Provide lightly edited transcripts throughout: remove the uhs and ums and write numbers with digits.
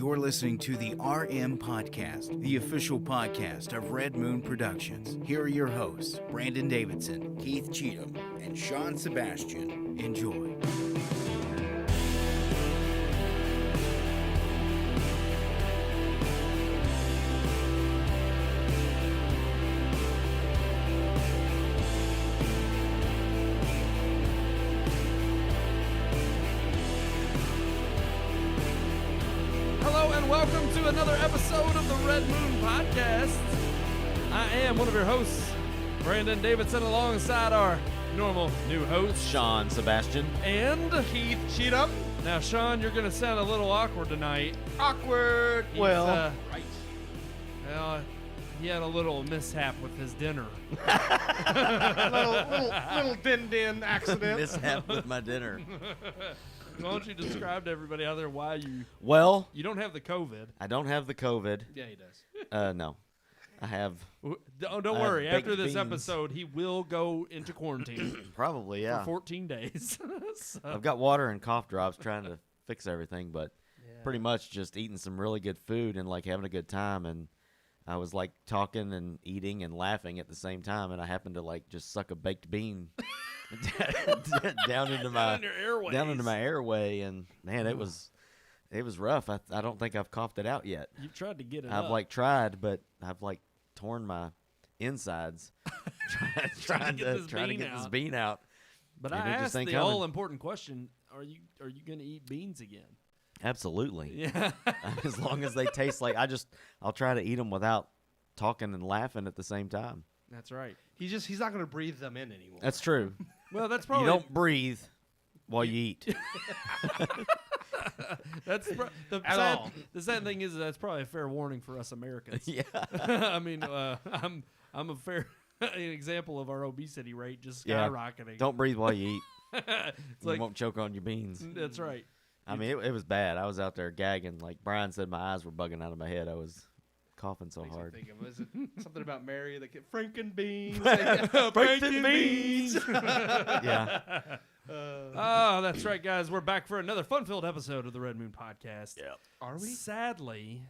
You're listening to the RMPodcast, the official podcast of Red Moon Productions. Here are your hosts, Brandon Davidson, Keith Cheatham, and Sean Sebastian. Enjoy. Welcome to another episode of the Red Moon Podcast. I am one of your hosts, Brandon Davidson, alongside our normal new host, Sean Sebastian. And Keith Cheatham. Now, Sean, you're going to sound a little awkward tonight. Awkward. Right. Well, he had a little mishap with his dinner. little din accident. Mishap with my dinner. Why don't you describe to everybody out there why you don't have the COVID? I don't have the COVID. Yeah, he does. No. I have. Don't worry. baked After this beans. episode, he will go into quarantine. Probably, yeah. For 14 days. So. I've got water and cough drops trying to fix everything, but pretty much just eating some really good food and like having a good time. And I was like talking and eating and laughing at the same time, and I happened to like just suck a baked bean down into my airway, and man, it was rough. I don't think I've coughed it out yet. You've tried to get it I've up. like tried, but I've like torn my insides trying to get this bean out. But and I asked the coming. all-important question: Are you going to eat beans again? Absolutely. Yeah. As long as they taste like I'll try to eat them without talking and laughing at the same time. That's right. He's not going to breathe them in anymore. That's true. Well, that's probably You don't breathe while you eat. That's the sad thing is that's probably a fair warning for us Americans. Yeah. I mean, I'm a fair example of our obesity rate just skyrocketing. Don't breathe while you eat. It's You won't choke on your beans. That's right. I mean, it was bad. I was out there gagging. Like Brian said, my eyes were bugging out of my head. I was coughing so Makes me hard. think of, was it something about Mary? Like Frankenbeans. Frankenbeans. Yeah. Oh, that's right, guys. We're back for another fun-filled episode of the Red Moon Podcast. Yeah. Are we? Sadly,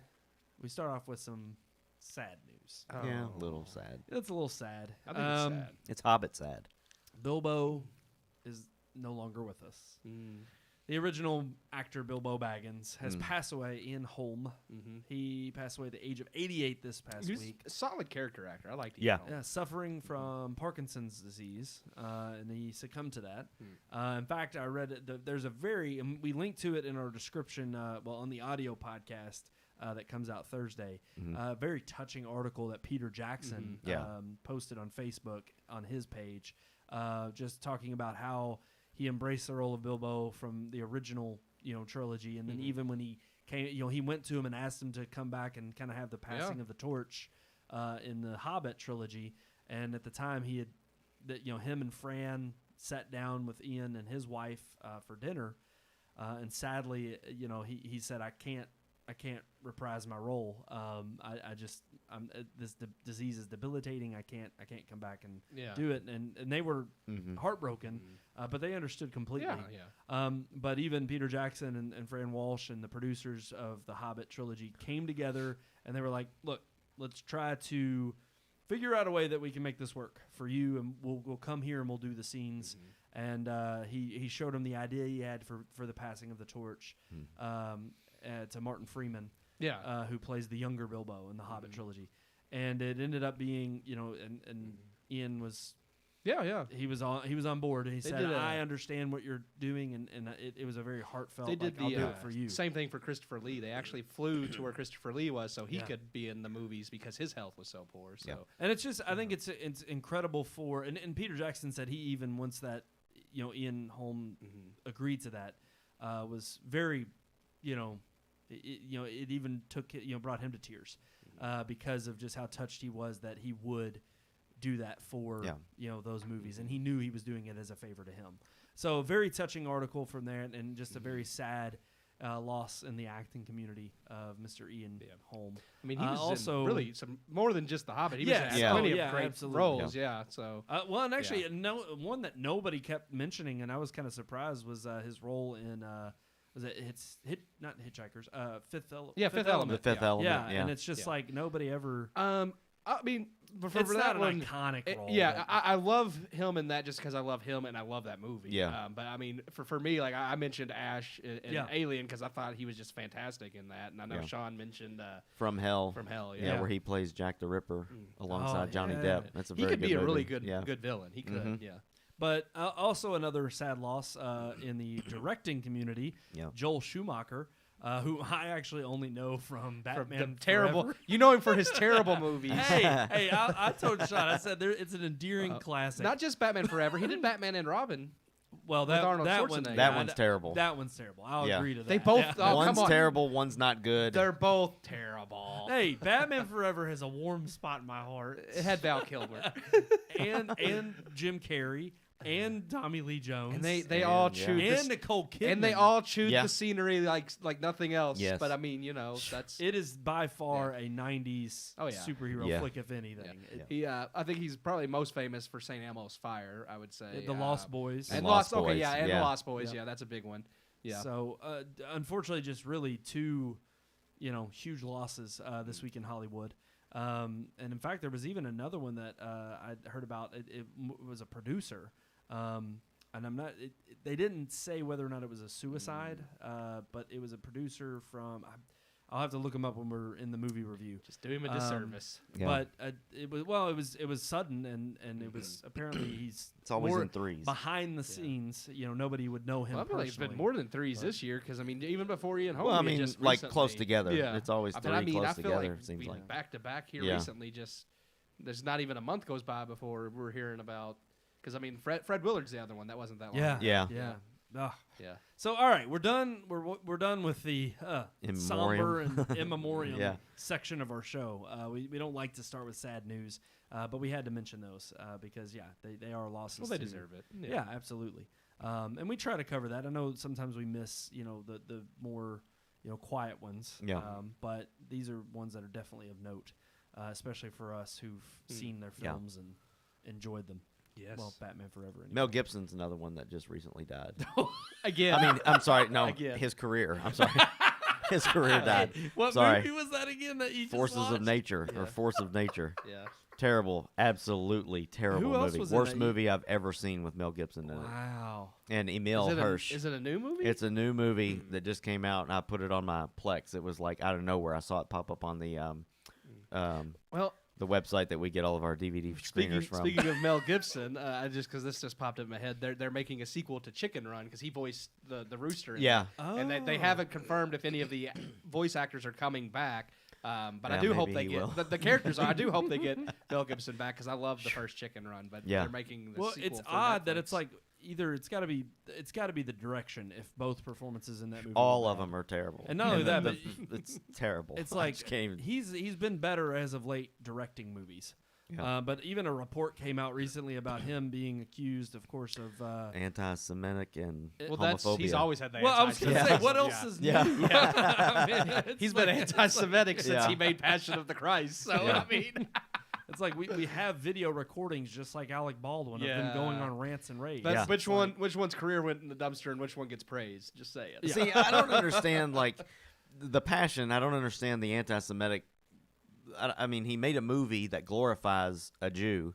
we start off with some sad news. Oh. Yeah, a little sad. It's a little sad. I think it's sad. It's Hobbit sad. Bilbo is no longer with us. Mm. The original actor Bilbo Baggins has passed away in Holm. Mm-hmm. He passed away at the age of 88 this past week. A solid character actor. I liked him. Yeah. Suffering from Parkinson's disease, and he succumbed to that. In fact, I read it. There's a and we linked to it in our description, on the audio podcast that comes out Thursday. Very touching article that Peter Jackson posted on Facebook on his page, just talking about how he embraced the role of Bilbo from the original, trilogy, and then even when he came, he went to him and asked him to come back and kind of have the passing of the torch in the Hobbit trilogy. And at the time, him and Fran sat down with Ian and his wife for dinner, and sadly, he said, "I can't reprise my role. This disease is debilitating. I can't come back and do it." And they were heartbroken, but they understood completely. But even Peter Jackson and Fran Walsh and the producers of the Hobbit trilogy came together and they were like, "Look, let's try to figure out a way that we can make this work for you, and we'll come here and we'll do the scenes." And he showed him the idea he had for the passing of the torch. To Martin Freeman, who plays the younger Bilbo in the Hobbit trilogy, and it ended up being, and Ian was, he was on board, and he said, "I understand what you're doing," and it was a very heartfelt. They did I'll do it for you. Same thing for Christopher Lee. They actually flew to where Christopher Lee was, so he could be in the movies because his health was so poor. So, and it's just, I think it's incredible for, and Peter Jackson said he even once that, Ian Holm agreed to that, was very, it even brought him to tears because of just how touched he was that he would do that for those movies, and he knew he was doing it as a favor to him. So very touching article from there, and just a very sad loss in the acting community of Mr. Ian Holm. I mean, he was also in really some more than just The Hobbit. He was in plenty of great roles. Yeah. So and actually, one that nobody kept mentioning, and I was kind of surprised, was his role in was it not Hitchhikers, Fifth Element. Yeah, Fifth Element. The Fifth Element. Yeah, and it's just like nobody ever. I mean, for It's that not one, an iconic role. yeah, but- I love him in that just because I love him and I love that movie. Yeah. But I mean, for me, like I mentioned Ash in Yeah. Alien because I thought he was just fantastic in that, and I know Yeah. Sean mentioned From Hell. From Hell. Yeah, Yeah, where he plays Jack the Ripper alongside Oh, Johnny yeah. Depp. That's a he very could good be a movie. really good Yeah. good villain. He could. Mhm. Yeah. But also another sad loss in the directing community, Yeah. Joel Schumacher, who I actually only know from Batman From the terrible. Forever. You know him for his terrible movies. hey, I told Sean, I said it's an endearing classic. Not just Batman Forever. He did Batman and Robin. well, with Arnold that one, Schwarzenegger. That one's terrible. That one's terrible. I'll Yeah. agree to that. They both- Yeah. oh, One's come on. terrible, one's not good. They're both terrible. Hey, Batman Forever has a warm spot in my heart. It had Val Kilmer, and Jim Carrey and Tommy Lee Jones and they And, all yeah. chewed and this, Nicole Kidman. and they all chewed Yeah. the scenery like nothing else. Yes. But I mean, you know, that's It is by far a '90s Oh, yeah. superhero Yeah. flick, if anything. yeah. It- He. I think he's probably most famous for St. Elmo's Fire. I would say The Lost Boys. and Lost Lost. Okay, Boys, yeah, and yeah. the Lost Boys. Yep. Yeah, that's a big one. Yeah. So, unfortunately, just really two, huge losses this week in Hollywood. And in fact, there was even another one that I heard about. It was a producer, and I'm not. They didn't say whether or not it was a suicide, but it was a producer from. I'll have to look him up when we're in the movie review. Just do him a disservice. Yeah. But it was sudden, and it was apparently he's It's always more in threes. behind the scenes. Nobody would know him. Well, I feel like it's personally. been more than threes this year because I mean, even before Ian Holm, Well, I mean, just like recently, close together. Yeah, It's always three I close feel together. like It seems like. back to back here Yeah. recently. Just there's not even a month goes by before we're hearing about. Because I mean, Fred Willard's the other one that wasn't that long. Yeah, ago. Yeah. Ugh. Yeah. So all right, we're done. We're done with the In somber memoriam. and in memoriam Yeah. section of our show. We don't like to start with sad news, but we had to mention those because they are losses. Well, they too. deserve it. Yeah, absolutely. And we try to cover that. I know sometimes we miss the more quiet ones. Yeah. But these are ones that are definitely of note, especially for us who've seen their Yeah. films and enjoyed them. Yes. Well, Batman Forever. Anyway. Mel Gibson's another one that just recently died. Again. I mean, I'm sorry. No, Again. his career. I'm sorry. His career died. What Sorry. movie was that again that you just Forces of watched? Nature Yeah. or Force of Nature. yeah. Terrible. Absolutely terrible Who else movie. was in Worst that? movie I've ever seen with Mel Gibson in it. Wow. And Emil Hirsch. Is it a new movie? It's a new movie that just came out, and I put it on my Plex. It was like out of nowhere. I saw it pop up on the well. the website that we get all of our DVD screeners from. Speaking of Mel Gibson, just because this just popped in my head, they're making a sequel to Chicken Run because he voiced the rooster. In Yeah. that. And they haven't confirmed if any of the voice actors are coming back. But Yeah, I do hope maybe they he get will. the characters. I do hope they get Mel Gibson back because I love the first Chicken Run. But Yeah. they're making the Well, sequel it's for odd that Netflix. it's like either it's got to be the direction if both performances in that movie. All were of bad. them are terrible. And not only that, but it's terrible. it's I like just can't even- he's been better as of late directing movies. Yeah. But even a report came out recently about him being accused, of course, of. anti-Semitic and well, homophobia. he's always had that. Well, I was going to Yeah. say, what else is Yeah. new? I mean, it's He's been like- anti-Semitic since Yeah. he made Passion of the Christ. So Yeah. I mean, It's like we have video recordings just like Alec Baldwin of them going Yeah. on rants and raves. that's Yeah. which one's career went in the dumpster and which one gets praised. Just say it. See, I don't understand like the passion. I don't understand the anti-Semitic. I mean, he made a movie that glorifies a Jew,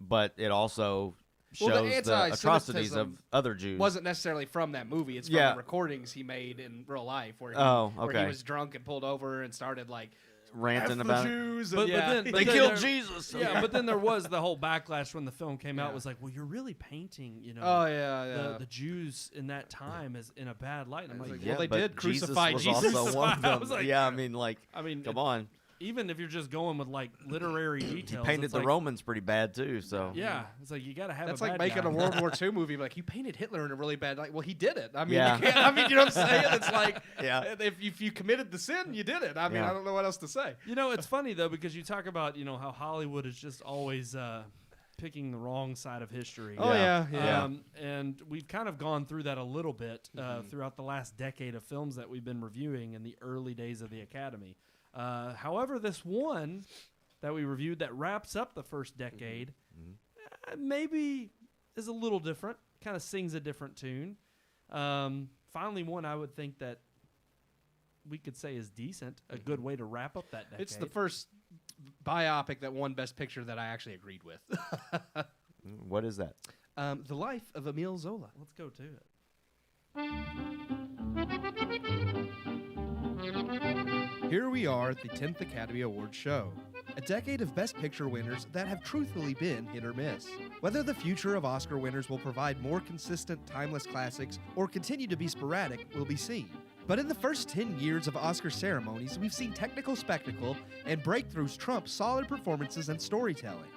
but it also Well, the shows the atrocities of anti-Semitism other Jews. Wasn't necessarily from that movie. It's from Yeah. the recordings he made in real life where he, Oh, where he okay. was drunk and pulled over and started like ranting F about the it. Jews. But- and, but yeah. then- They but killed there- Jesus. Yeah, but then there was the whole backlash when the film came out. Yeah. Was like, well, you're really painting, oh yeah. the Jews in that time as in a bad light. And I'm It's like, like, well, they but did crucify was Jesus. Also one of I them. was like- yeah, I mean, like, I mean, come on. even if you're just going with like literary details, Painted it's the like, Romans pretty bad too. So Yeah, it's like you got to have. That's a like bad making guy. a World War II movie. Like you painted Hitler in a really bad light. Well, he did it. I mean, Yeah. you can't, I mean, you know what I'm saying? It's like, Yeah. if you committed the sin, you did it. I mean, Yeah. I don't know what else to say. It's funny though because you talk about how Hollywood is just always picking the wrong side of history. Oh yeah. And we've kind of gone through that a little bit throughout the last decade of films that we've been reviewing in the early days of the Academy. However, this one that we reviewed that wraps up the first decade maybe is a little different, kind of sings a different tune. finally one I would think that we could say is decent, a good way to wrap up that decade. It's the first biopic that won Best Picture that I actually agreed with. What is that? The Life of Emile Zola. Let's go to it. Here we are at the 10th Academy Awards show. A decade of Best Picture winners that have truthfully been hit or miss. Whether the future of Oscar winners will provide more consistent, timeless classics or continue to be sporadic will be seen. But in the first 10 years of Oscar ceremonies, we've seen technical spectacle and breakthroughs trump solid performances and storytelling.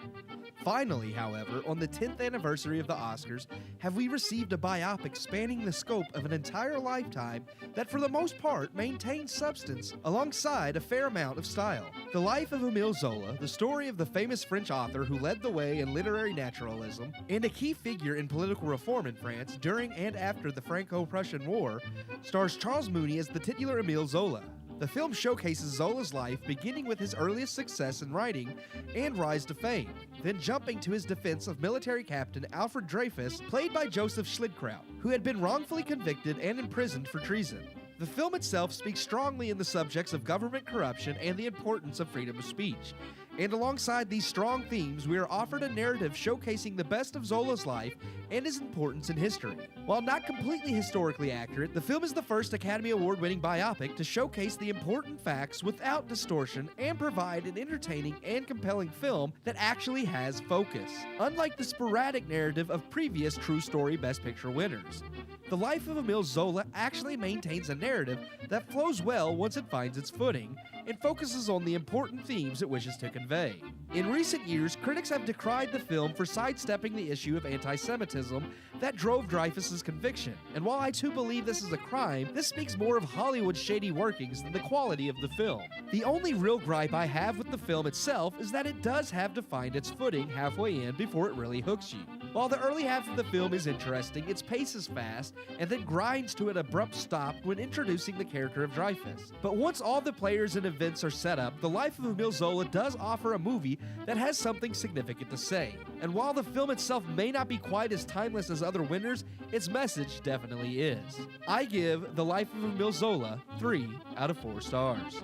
Finally, however, on the 10th anniversary of the Oscars, have we received a biopic spanning the scope of an entire lifetime that for the most part maintains substance alongside a fair amount of style. The Life of Emile Zola, the story of the famous French author who led the way in literary naturalism and a key figure in political reform in France during and after the Franco-Prussian War, stars Charles Mooney as the titular Emile Zola. The film showcases Zola's life beginning with his earliest success in writing and rise to fame, then jumping to his defense of military captain Alfred Dreyfus, played by Joseph Schildkraut, who had been wrongfully convicted and imprisoned for treason. The film itself speaks strongly in the subjects of government corruption and the importance of freedom of speech. And alongside these strong themes, we are offered a narrative showcasing the best of Zola's life and his importance in history. While not completely historically accurate, the film is the first Academy Award-winning biopic to showcase the important facts without distortion and provide an entertaining and compelling film that actually has focus, unlike the sporadic narrative of previous true story Best Picture winners. The Life of Emile Zola actually maintains a narrative that flows well once it finds its footing and focuses on the important themes it wishes to convey. In recent years, critics have decried the film for sidestepping the issue of anti-Semitism that drove Dreyfus's conviction, and while I too believe this is a crime, this speaks more of Hollywood's shady workings than the quality of the film. The only real gripe I have with the film itself is that it does have to find its footing halfway in before it really hooks you. While the early half of the film is interesting, its pace is fast, and then grinds to an abrupt stop when introducing the character of Dreyfus. But once all the players and events are set up, The Life of Emile Zola does offer a movie that has something significant to say. And while the film itself may not be quite as timeless as other winners, its message definitely is. I give The Life of Emile Zola 3 out of 4 stars.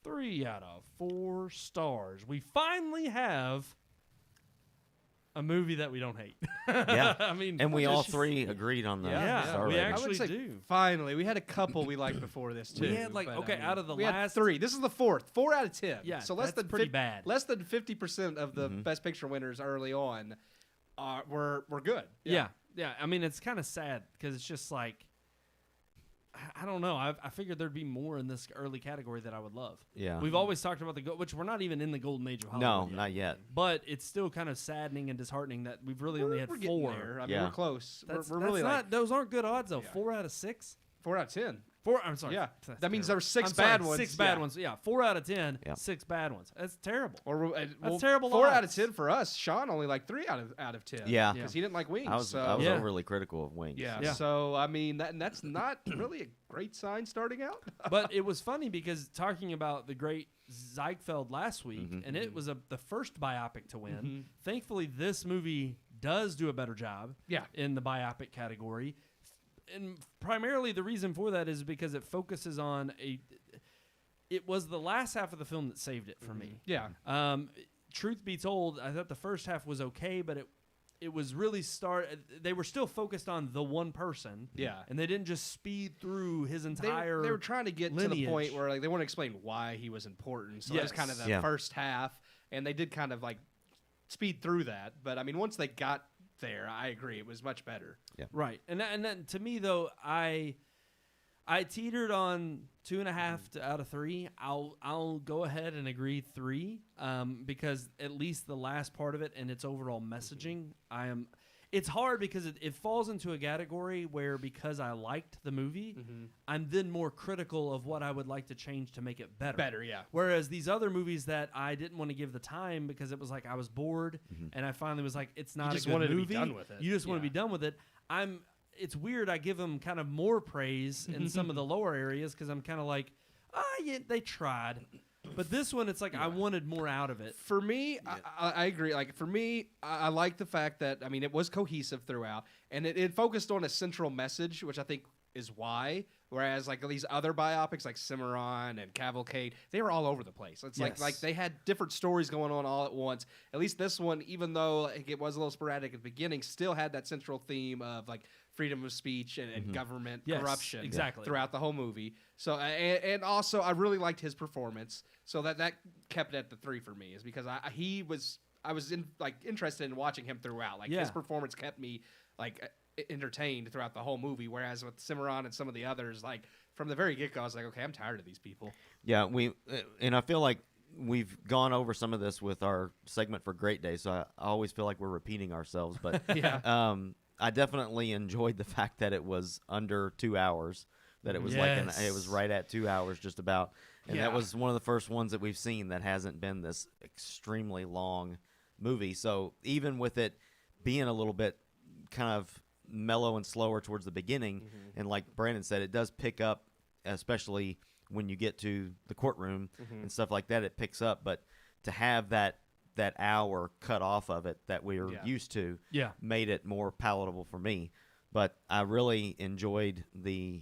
3 out of 4 stars. We finally have a movie that we don't hate. Yeah. I mean, And we all three agreed on the star we rating. actually I would say do. Finally, we had a couple we liked before this too. We had like, but, okay, out of the we last had 3. This is the 4th. 4 out of 10. Yeah, so less that's than pretty bad. Less than 50% of the Best Picture winners early on were good. Yeah. I mean, it's kind of sad because it's just like, I don't know. I figured there'd be more in this early category that I would love. Yeah. We've always talked about which we're not even in the golden age of Hollywood. No, not yet. But it's still kind of saddening and disheartening that we've really only had We're getting 4. there. I mean, Yeah. we're close. That's We're really not, like those aren't good odds though. Yeah. 4 out of 6. 4 out of 10. 4. I'm sorry. Yeah. That's That means terrible. there were 6 I'm sorry, bad ones. 6 bad Yeah. ones. Yeah. 4 out of 10. Yeah. 6 bad ones. That's terrible. Or That's terrible 4 out of odds. 10 for us. Sean only like 3 out of 10. Yeah. because he didn't like Wings. I was so. overly critical of Wings. Yeah. So I mean, that's not really a great sign starting out. But it was funny because talking about the great Ziegfeld last week, and it was the first biopic to win. Thankfully, this movie does do a better job in the biopic category. And primarily the reason for that is because it focuses on it was the last half of the film that saved it for me. Yeah. Truth be told, I thought the first half was okay, but it was really they were still focused on the one person. Yeah. And they didn't just speed through his entire They were trying to get lineage. to the point where like they want to explain why he was important. So that's kind of the first half, and they did kind of like speed through that. But I mean, once they got there, I agree, it was much better. Yeah. Right. And then to me though, I teetered on 2.5 out of 3. I'll go ahead and agree 3, because at least the last part of it and its overall messaging, it's hard because it falls into a category where because I liked the movie, I'm then more critical of what I would like to change to make it better. Better, yeah. Whereas these other movies that I didn't want to give the time because it was like I was bored, and I finally was like, it's not just a good wanted to be movie. done with it. You just want to be done with it. It's weird. I give them kind of more praise in some of the lower areas because I'm kind of like, yeah, they tried. But this one, it's like I wanted more out of it. For me, I agree. Like for me, I like the fact that it was cohesive throughout, and it focused on a central message, which I think is why. Whereas like these other biopics like Cimarron and Cavalcade, they were all over the place. It's like they had different stories going on all at once. At least this one, even though like, it was a little sporadic at the beginning, still had that central theme of like freedom of speech and government corruption throughout the whole movie. So and also I really liked his performance. So that kept it at the 3 for me, is because I was interested in watching him throughout. Like his performance kept me like entertained throughout the whole movie, whereas with Cimarron and some of the others, like from the very get-go, I was like, okay, I'm tired of these people. Yeah, and I feel like we've gone over some of this with our segment for Great Day, so I always feel like we're repeating ourselves. But I definitely enjoyed the fact that it was under 2 hours, that it was it was right at 2 hours just about, and that was one of the first ones that we've seen that hasn't been this extremely long movie. So even with it being a little bit kind of mellow and slower towards the beginning, and like Brandon said, it does pick up, especially when you get to the courtroom and stuff like that, it picks up. But to have that hour cut off of it that we were used to made it more palatable for me. But I really enjoyed the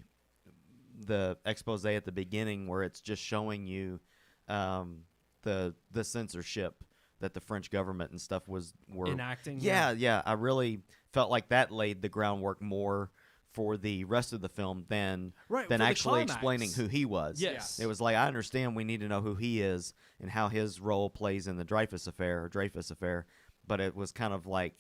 expose at the beginning, where it's just showing you the censorship that the French government and stuff were enacting. Yeah. I really felt like that laid the groundwork more for the rest of the film than actually explaining who he was. Yes. It was like, I understand we need to know who he is and how his role plays in the Dreyfus affair, but it was kind of like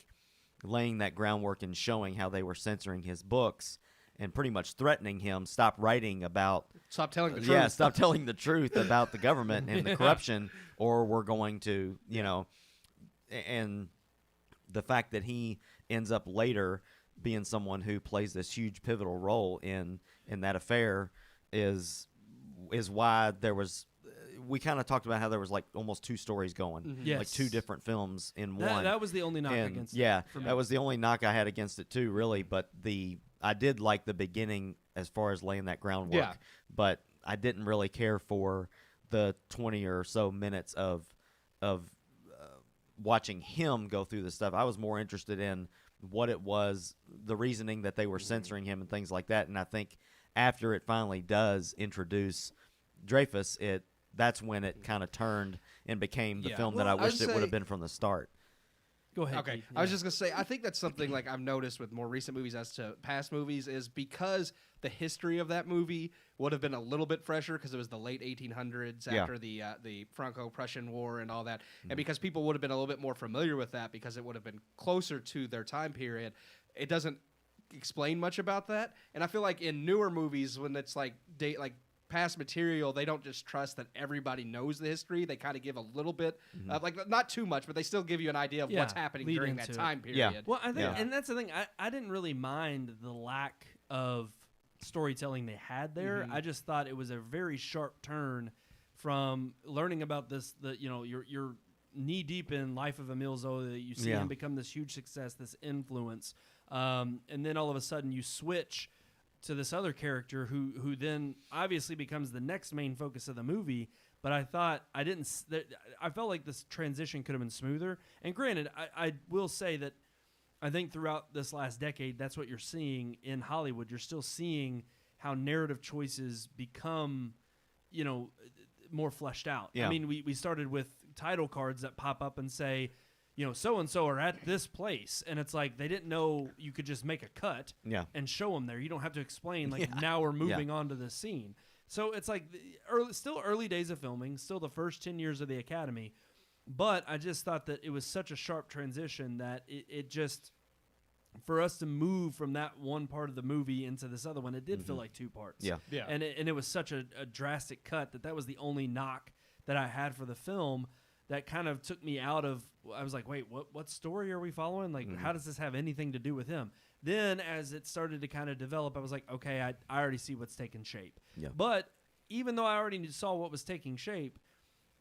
laying that groundwork and showing how they were censoring his books and pretty much threatening him, stop telling the truth. Yeah, stop telling the truth about the government and the corruption, or we're going to, and the fact that he ends up later being someone who plays this huge pivotal role in that affair is why there was. We kind of talked about how there was like almost 2 stories going, like 2 different films in one. That was the only knock against it. Yeah, that was the only knock I had against it too, really. But I did like the beginning as far as laying that groundwork, but I didn't really care for the 20 or so minutes of watching him go through the stuff. I was more interested in what it was, the reasoning that they were censoring him and things like that. And I think after it finally does introduce Dreyfus, that's when it kind of turned and became the film that I wished it would have been from the start. Go ahead. Okay. I was just going to say, I think that's something like I've noticed with more recent movies as to past movies, is because the history of that movie would have been a little bit fresher because it was the late 1800s after the Franco-Prussian War and all that. And because people would have been a little bit more familiar with that because it would have been closer to their time period, it doesn't explain much about that. And I feel like in newer movies, when it's like past material, they don't just trust that everybody knows the history. They kind of give a little bit, like not too much, but they still give you an idea of what's happening during that time period. Yeah. Well, I think, and that's the thing. I didn't really mind the lack of storytelling they had there. I just thought it was a very sharp turn from learning about this. You're knee deep in Life of Emile Zola. You see him become this huge success, this influence, and then all of a sudden you switch to this other character who then obviously becomes the next main focus of the movie. But I thought I felt like this transition could have been smoother. And granted, I will say that I think throughout this last decade, that's what you're seeing in Hollywood. You're still seeing how narrative choices become, more fleshed out. Yeah. I mean, we started with title cards that pop up and say, so-and-so are at this place. And it's like they didn't know you could just make a cut and show them there. You don't have to explain, now we're moving on to this scene. So it's like still early days of filming, still the first 10 years of the Academy. But I just thought that it was such a sharp transition that it just, for us to move from that one part of the movie into this other one, it did feel like 2 parts. Yeah. And it was such a drastic cut that was the only knock that I had for the film. That kind of took me out of. I was like, wait, what story are we following? Like, how does this have anything to do with him? Then, as it started to kind of develop, I was like, okay, I already see what's taking shape. Yeah. But even though I already saw what was taking shape,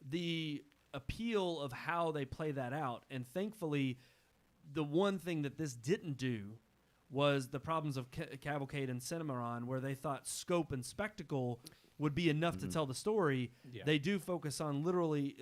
the appeal of how they play that out, and thankfully, the one thing that this didn't do was the problems of Cavalcade and Cimarron, where they thought scope and spectacle would be enough to tell the story. Yeah. They do focus on literally,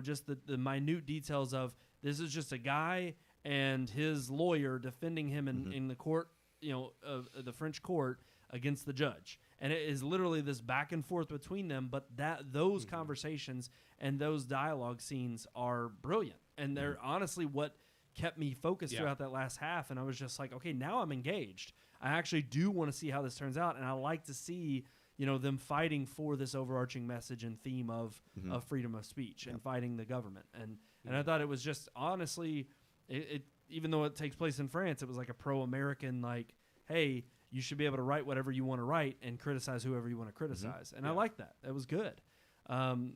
just the minute details of this is just a guy and his lawyer defending him in the court, the French court against the judge. And it is literally this back and forth between them, but those conversations and those dialogue scenes are brilliant. And they're honestly what kept me focused throughout that last half. And I was just like, okay, now I'm engaged. I actually do want to see how this turns out. And I like to see, them fighting for this overarching message and theme of freedom of speech and fighting the government. And I thought it was just, honestly, it even though it takes place in France, it was like a pro-American, like, hey, you should be able to write whatever you want to write and criticize whoever you want to criticize. And I like that. That was good.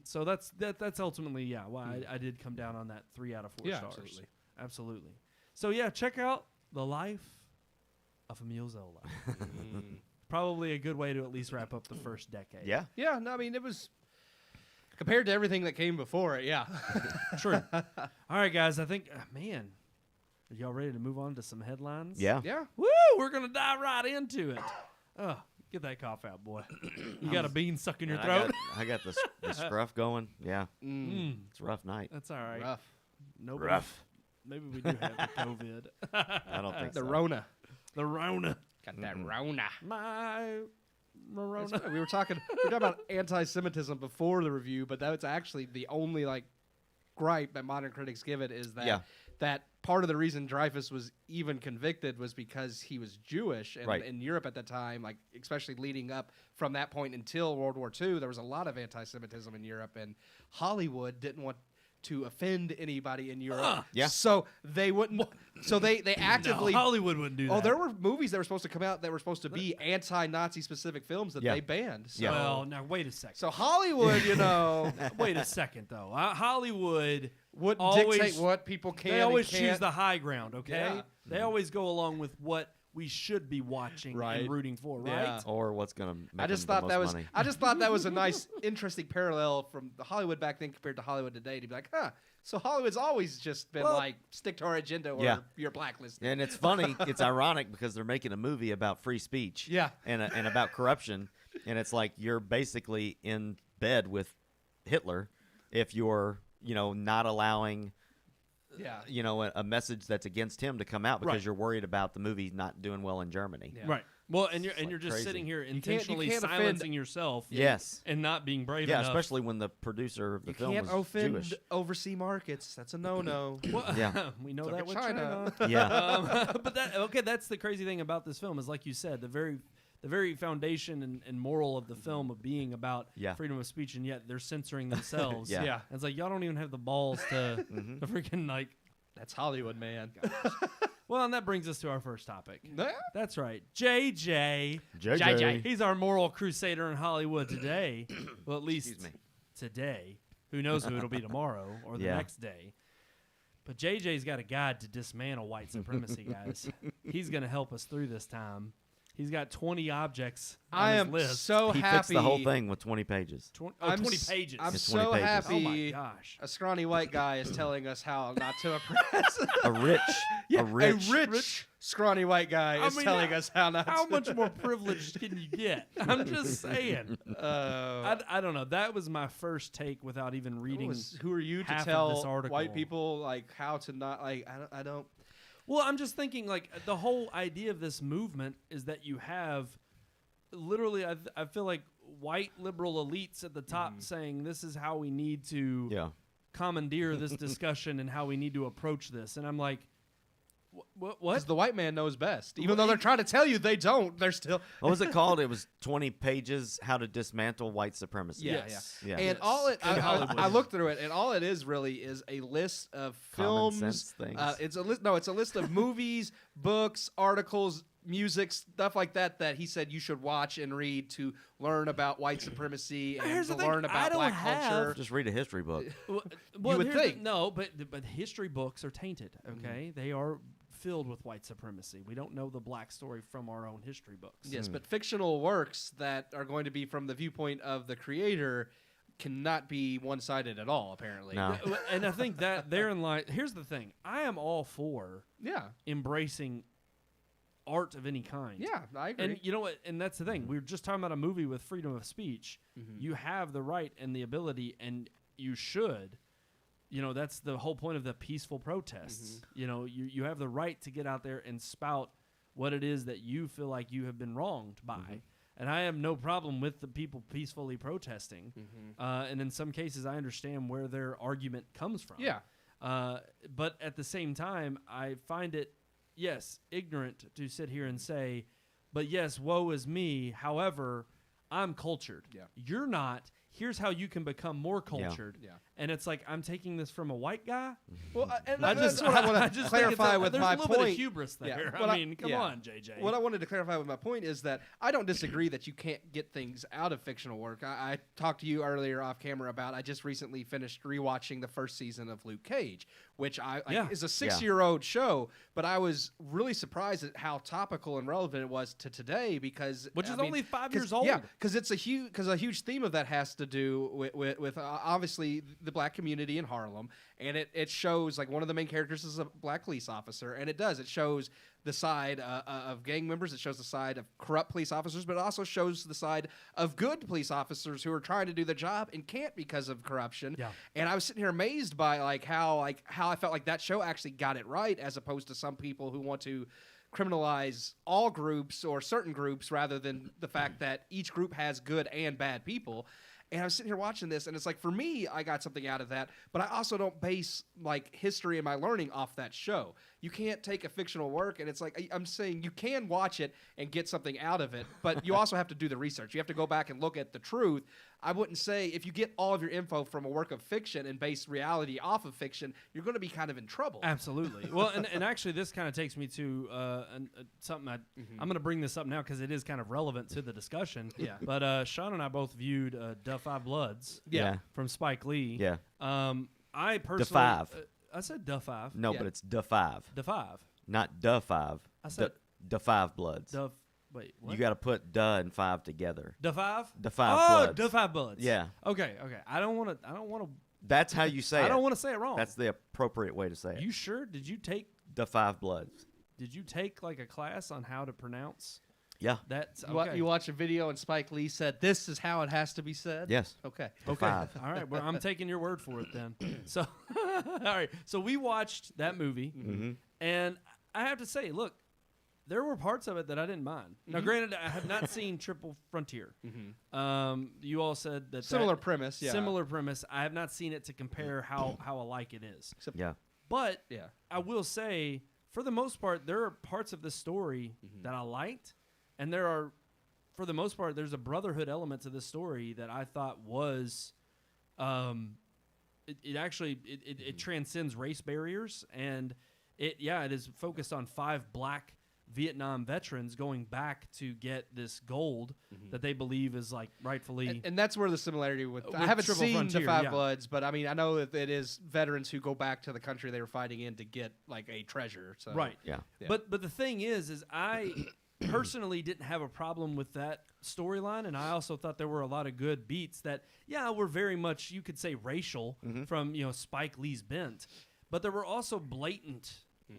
So that's ultimately, why I did come down on that 3 out of 4 stars. Absolutely. So, check out The Life of Emile Zola. Probably a good way to at least wrap up the first decade. Yeah. Yeah, no, I mean, it was compared to everything that came before it, True. All right, guys, I think, man, are y'all ready to move on to some headlines? Yeah. Yeah. Woo! We're going to dive right into it. Oh, get that cough out, boy. You got a bean stuck in your throat? I got the scruff going. Yeah. It's a rough night. That's all right. Rough. Nobody, Rough. Maybe we do have the COVID. I don't think The so. Rona. The Rona. Got that Rona. My Rona. That's right. We were talking about anti-Semitism before the review, but that's actually the only gripe that modern critics give it is that that part of the reason Dreyfus was even convicted was because he was Jewish, and in Europe at that time, especially leading up from that point until World War II, there was a lot of anti-Semitism in Europe, and Hollywood didn't want to offend anybody in Europe. So they wouldn't. So they actively. No, Hollywood wouldn't do that. Oh, there were movies that were supposed to come out that were supposed to be anti-Nazi specific films that they banned. So, well, now wait a second. So Hollywood, Wait a second though. Hollywood would always dictate what people can. They always and can't. choose the high ground. Okay. Yeah. They always go along with what we should be watching and rooting for. Right. Yeah. Or what's going to make I just them thought the that most was. money. I just thought that was a nice, interesting parallel from the Hollywood back then compared to Hollywood today. To be like, so Hollywood's always just been stick to our agenda or you're blacklisted. And it's funny. It's ironic because they're making a movie about free speech. Yeah. And about corruption, and it's like you're basically in bed with Hitler if you're not allowing. A message that's against him to come out because you're worried about the movie not doing well in Germany. Yeah. Right. Well, and you're just crazy. sitting here You intentionally can't offend- silencing yourself. Yes. And not being brave Yeah, enough. especially when the producer of the You film can't was offend Jewish. overseas markets. That's a no-no. Well, Yeah. we know Look that at with China. China. Yeah. But that's the crazy thing about this film is, like you said, the very foundation and moral of the film of being about freedom of speech, and yet they're censoring themselves. Yeah. Yeah. And it's like, y'all don't even have the balls to freaking That's Hollywood, man. Well, and that brings us to our first topic. Yeah. That's right. JJ. JJ. He's our moral crusader in Hollywood today. Well, at least Excuse me. today. Who knows who it'll be tomorrow or the next day. But JJ's got a guide to dismantle white supremacy, guys. He's going to help us through this time. He's got 20 objects on I his am list. so He happy. fixed the whole thing with 20 pages. 20 I'm 20 s- pages. I'm It's 20 so pages. happy. Oh, my gosh. A scrawny white guy is telling us how not to oppress. A rich. A rich. rich scrawny white guy is telling us how not How to. much more privileged can you get? I'm just saying. I don't know. That was my first take without even reading. Who are you to half of tell this article. white people how to not I don't. Well, I'm just thinking the whole idea of this movement is that you have literally, I feel like white liberal elites at the top saying this is how we need to commandeer this discussion and how we need to approach this. And I'm like, what? Because the white man knows best. Even though they're trying to tell you they don't, they're still. What was it called? It was 20 pages, How to Dismantle White Supremacy. Yes. Yeah. And all it, In Hollywood. I looked through it, and all it is really is a list of Common films. sense things. It's a list. No, it's a list of movies, books, articles, music, stuff like that he said you should watch and read to learn about white supremacy and Here's to the thing, learn I about don't black have- culture. Just read a history book. Well, would here's the- think. no, but history books are tainted. Okay, they are filled with white supremacy. We don't know the black story from our own history books. Yes, but fictional works that are going to be from the viewpoint of the creator cannot be one-sided at all, apparently. No. And I think that therein lies. Here's the thing: I am all for Yeah. embracing art of any kind. Yeah, I agree. And you know what? And that's the thing. We were just talking about a movie with freedom of speech. You have the right and the ability, and you should. That's the whole point of the peaceful protests. You have the right to get out there and spout what it is that you feel like you have been wronged by. And I have no problem with the people peacefully protesting. And in some cases, I understand where their argument comes from. Yeah. But at the same time, I find it, yes, ignorant to sit here and say, but yes, woe is me. However, I'm cultured. Yeah. You're not. Here's how you can become more cultured. Yeah. And it's like, I'm taking this from a white guy. Well, and I that's just what I want I to just clarify think with there's my a little bit point. of hubris there. Well, I mean, come on, JJ. What I wanted to clarify with my point is that I don't disagree that you can't get things out of fictional work. I talked to you earlier off camera about I just recently finished rewatching the first season of Luke Cage, which is a 6-year-old show, but I was really surprised at how topical and relevant it was to today because Which is only 5 years old. Yeah, because a huge theme of that has to do with obviously the black community in Harlem, and it shows like one of the main characters is a black police officer, and it shows the side of gang members, it shows the side of corrupt police officers, but it also shows the side of good police officers who are trying to do their job and can't because of corruption. Yeah. And I was sitting here amazed by how I felt like that show actually got it right, as opposed to some people who want to criminalize all groups or certain groups rather than the fact that each group has good and bad people. And I was sitting here watching this, and it's like, for me, I got something out of that, but I also don't base like history and my learning off that show. You can't take a fictional work, and it's like, I'm saying you can watch it and get something out of it, but you also have to do the research. You have to go back and look at the truth. I wouldn't say if you get all of your info from a work of fiction and base reality off of fiction, you're going to be kind of in trouble. Absolutely. Well, and actually, this kind of takes me to something I'm going to bring this up now because it is kind of relevant to the discussion. Yeah. But Sean and I both viewed Da Five Bloods. Yeah. From Spike Lee. Yeah. I personally. Five. I said Da Five. No, Yeah. but it's Da Five, Da Five. not Da Five. I said Da Five Bloods. Wait. What? You got to put Da and Five together. Da Five. Da Five Oh, Bloods. Da Five Bloods. Yeah. Okay. I don't want to. That's how you say it. I don't want to say it wrong. That's the appropriate way to say it. You sure? Did you take Da Five Bloods. like a class on how to pronounce? Yeah. That's You okay. you watch a video and Spike Lee said, "This is how it has to be said." Yes. Okay. Da Okay. Five. All right. Well, I'm taking your word for it then. So, all right. So we watched that movie, and I have to say, look, there were parts of it that I didn't mind. Now, granted, I have not seen Triple Frontier. You all said that Similar premise, yeah. Similar premise. I have not seen it to compare how alike it is. Yeah. But Yeah. I will say, for the most part, there are parts of this story that I liked, and there are, for the most part, there's a brotherhood element to this story that I thought was, it actually transcends race barriers, and it is focused on 5 black Vietnam veterans going back to get this gold that they believe is like rightfully. And that's where the similarity with I With haven't Triple seen Frontier, the Five yeah. Bloods, but I mean I know that it is veterans who go back to the country they were fighting in to get like a treasure. So Right. Yeah. Yeah. But the thing is I personally didn't have a problem with that storyline, and I also thought there were a lot of good beats that were very much, you could say, racial from Spike Lee's bent, but there were also blatant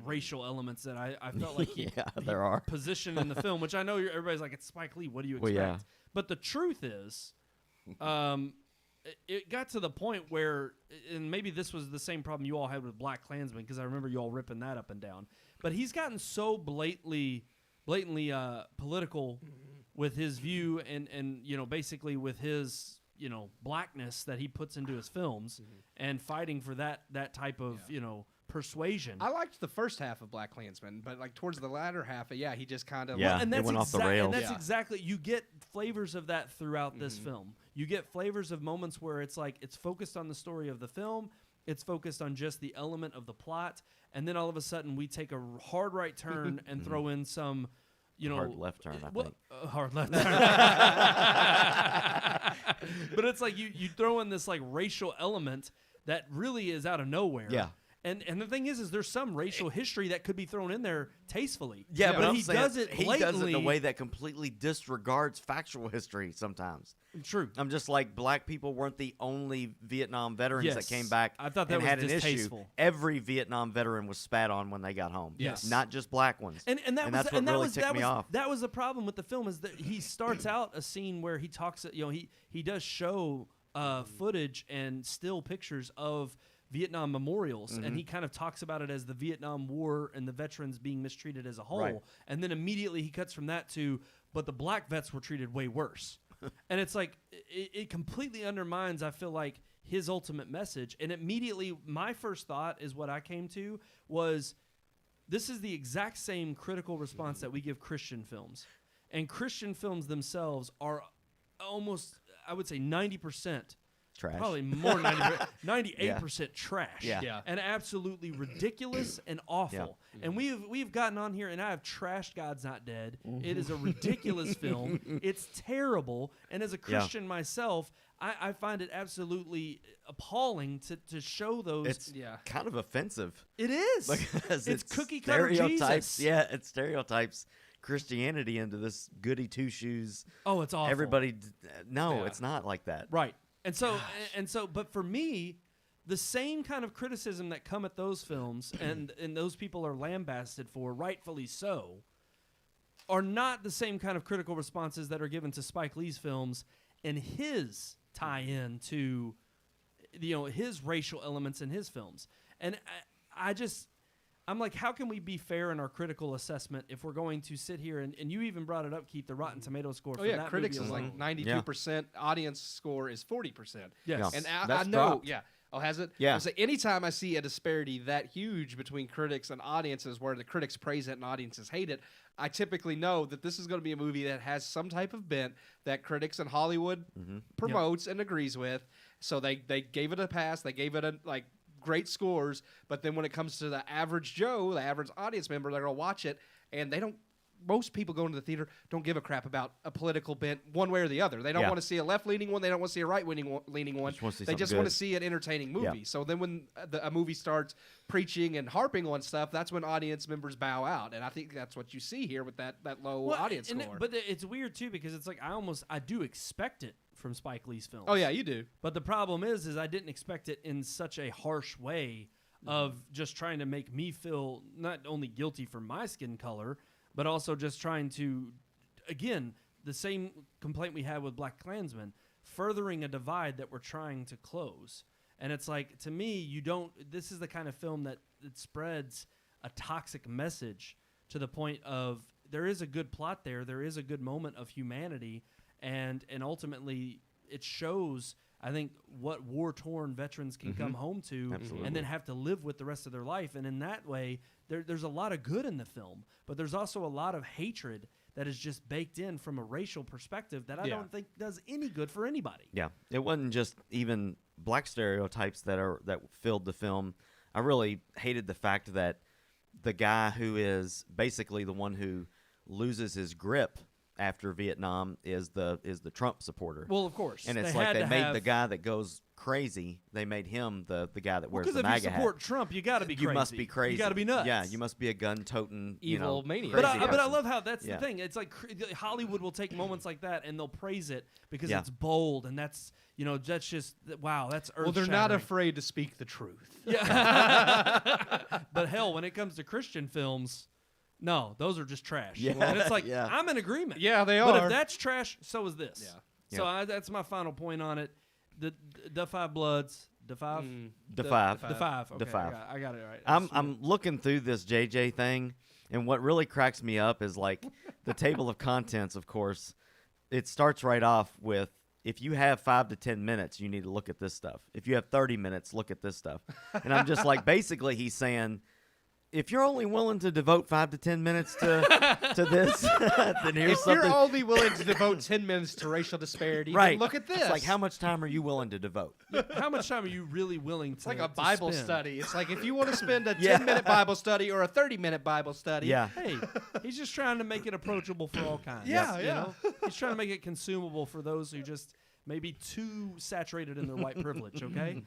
racial elements that I felt like he there are. positioned in the film, which I know everybody's like, it's Spike Lee, what do you Well, expect? yeah. But the truth is, it got to the point where, and maybe this was the same problem you all had with Black Klansman, because I remember you all ripping that up and down, but he's gotten so blatantly political with his view and basically with his blackness that he puts into his films and fighting for that type of persuasion. I liked the first half of Black Klansman, but like towards the latter half, he just kind of Yeah. and it that's went off the And rails. that's Yeah. exactly, you get flavors of that throughout this film. You get flavors of moments where it's like it's focused on the story of the film, it's focused on just the element of the plot, and then all of a sudden we take a hard right turn and throw in some Hard left turn, I think. hard left turn. But it's like you throw in this like racial element that really is out of nowhere. Yeah. And the thing is there's some racial history that could be thrown in there tastefully. Yeah, but he does it blatantly. He does it in a way that completely disregards factual history sometimes. True. I'm just like, black people weren't the only Vietnam veterans that came back I thought that and was had an distasteful. issue. Every Vietnam veteran was spat on when they got home. Yes. Not just black ones. And that's what really ticked me off. That was the problem with the film is that he starts out a scene where he talks, he does show footage and still pictures of Vietnam memorials, and he kind of talks about it as the Vietnam War and the veterans being mistreated as a whole. Right. And then immediately he cuts from that to, but the black vets were treated way worse. And it's like, it completely undermines, I feel like, his ultimate message. And immediately my first thought is what I came to was, this is the exact same critical response that we give Christian films. And Christian films themselves are almost, I would say 90%. Trash. Probably more 98% trash. Yeah. And absolutely ridiculous and awful. Yeah. And we've gotten on here and I have trashed God's Not Dead. It is a ridiculous film. It's terrible. And as a Christian myself, I find it absolutely appalling to show those. It's kind of offensive. It is. Because it's cookie cutter Jesus. Yeah, it stereotypes Christianity into this goody two shoes. Oh, it's awful. Everybody, it's not like that. Right. And so, but for me, the same kind of criticism that come at those films and those people are lambasted for, rightfully so, are not the same kind of critical responses that are given to Spike Lee's films and his tie-in to, his racial elements in his films. And I'm like, how can we be fair in our critical assessment if we're going to sit here and you even brought it up, Keith, the Rotten Tomato score for that critics movie is alone. like 92%. Audience score is 40%. Yes. And That's I know. dropped. Yeah. Oh, has it? Yeah. So anytime I see a disparity that huge between critics and audiences, where the critics praise it and audiences hate it, I typically know that this is going to be a movie that has some type of bent that critics in Hollywood promotes and agrees with. So they gave it a pass. They gave it great scores, but then when it comes to the average Joe, the average audience member, they're going to watch it, and they don't. Most people go into the theater don't give a crap about a political bent one way or the other. They don't want to see a left-leaning one. They don't want to see a right-leaning one. They just want to see an entertaining movie. Yeah. So then when a movie starts preaching and harping on stuff, that's when audience members bow out. And I think that's what you see here with that low audience score. But it's weird, too, because it's like I do expect it from Spike Lee's films. Oh, yeah, you do. But the problem is I didn't expect it in such a harsh way of just trying to make me feel not only guilty for my skin color, but also just trying to, again, the same complaint we had with Black Klansman, furthering a divide that we're trying to close. And it's like, to me, this is the kind of film that spreads a toxic message to the point of there is a good plot there is a good moment of humanity, and ultimately it shows, I think, what war-torn veterans can come home to. Absolutely. And then have to live with the rest of their life. And in that way, there's a lot of good in the film, but there's also a lot of hatred that is just baked in from a racial perspective that I don't think does any good for anybody. Yeah, it wasn't just even black stereotypes that filled the film. I really hated the fact that the guy who is basically the one who loses his grip after Vietnam is the Trump supporter. Well, of course. And it's like they made the guy that goes crazy, they made him the guy that wears the MAGA hat. Because if you support Trump, you got to be crazy. You must be crazy. You got to be nuts. Yeah, you must be a gun-toting, evil maniac. But crazy I person. love how that's the thing. It's like Hollywood will take moments like that and they'll praise it because Yeah. it's bold and that's just, wow, that's earth-shattering. Well, they're not afraid to speak the truth. Yeah. But hell, when it comes to Christian films, no, those are just trash. Yeah. And it's like, Yeah. I'm in agreement. Yeah, they But are. if that's trash, so is this. Yeah. So that's my final point on it. The Five Bloods. The Five? The five. The Five. Okay, The Five. I got it right. I'm looking through this JJ thing, and what really cracks me up is like the table of contents. Of course, it starts right off with, if you have 5 to 10 minutes, you need to look at this stuff. If you have 30 minutes, look at this stuff. And I'm just like, basically, he's saying, if you're only willing to devote 5 to 10 minutes to this, then here's If something. you're only willing to devote 10 minutes to racial disparity, then Right. look at this. It's like, how much time are you willing to devote? How much time are you really willing to It's like a to Bible spend? study. It's like if you want to spend a Yeah. 10-minute Bible study or a 30-minute Bible study. Yeah. Hey, he's just trying to make it approachable for all kinds. Yeah, you yeah. know? He's trying to make it consumable for those who just maybe too saturated in their white privilege, okay?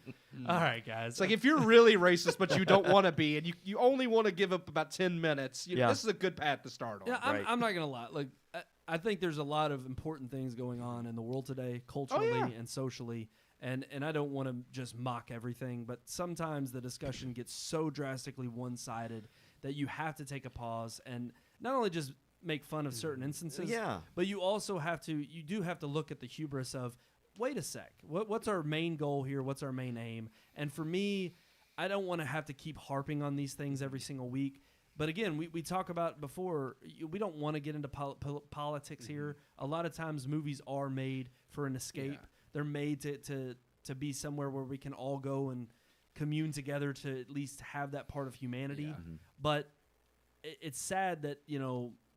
All right, guys. It's like if you're really racist, but you don't want to be, and you only want to give up about 10 minutes, this is a good path to start on. Yeah, I'm not going to lie. Like, I think there's a lot of important things going on in the world today, culturally and socially, and I don't want to just mock everything, but sometimes the discussion gets so drastically one-sided that you have to take a pause and not only just make fun of certain instances, but you also have to look at the hubris of, wait a sec, what's our main goal here? What's our main aim? And for me, I don't want to have to keep harping on these things every single week. But again, we talk about before, we don't want to get into politics here. A lot of times movies are made for an escape. Yeah. They're made to be somewhere where we can all go and commune together to at least have that part of humanity. Yeah. But it's sad that,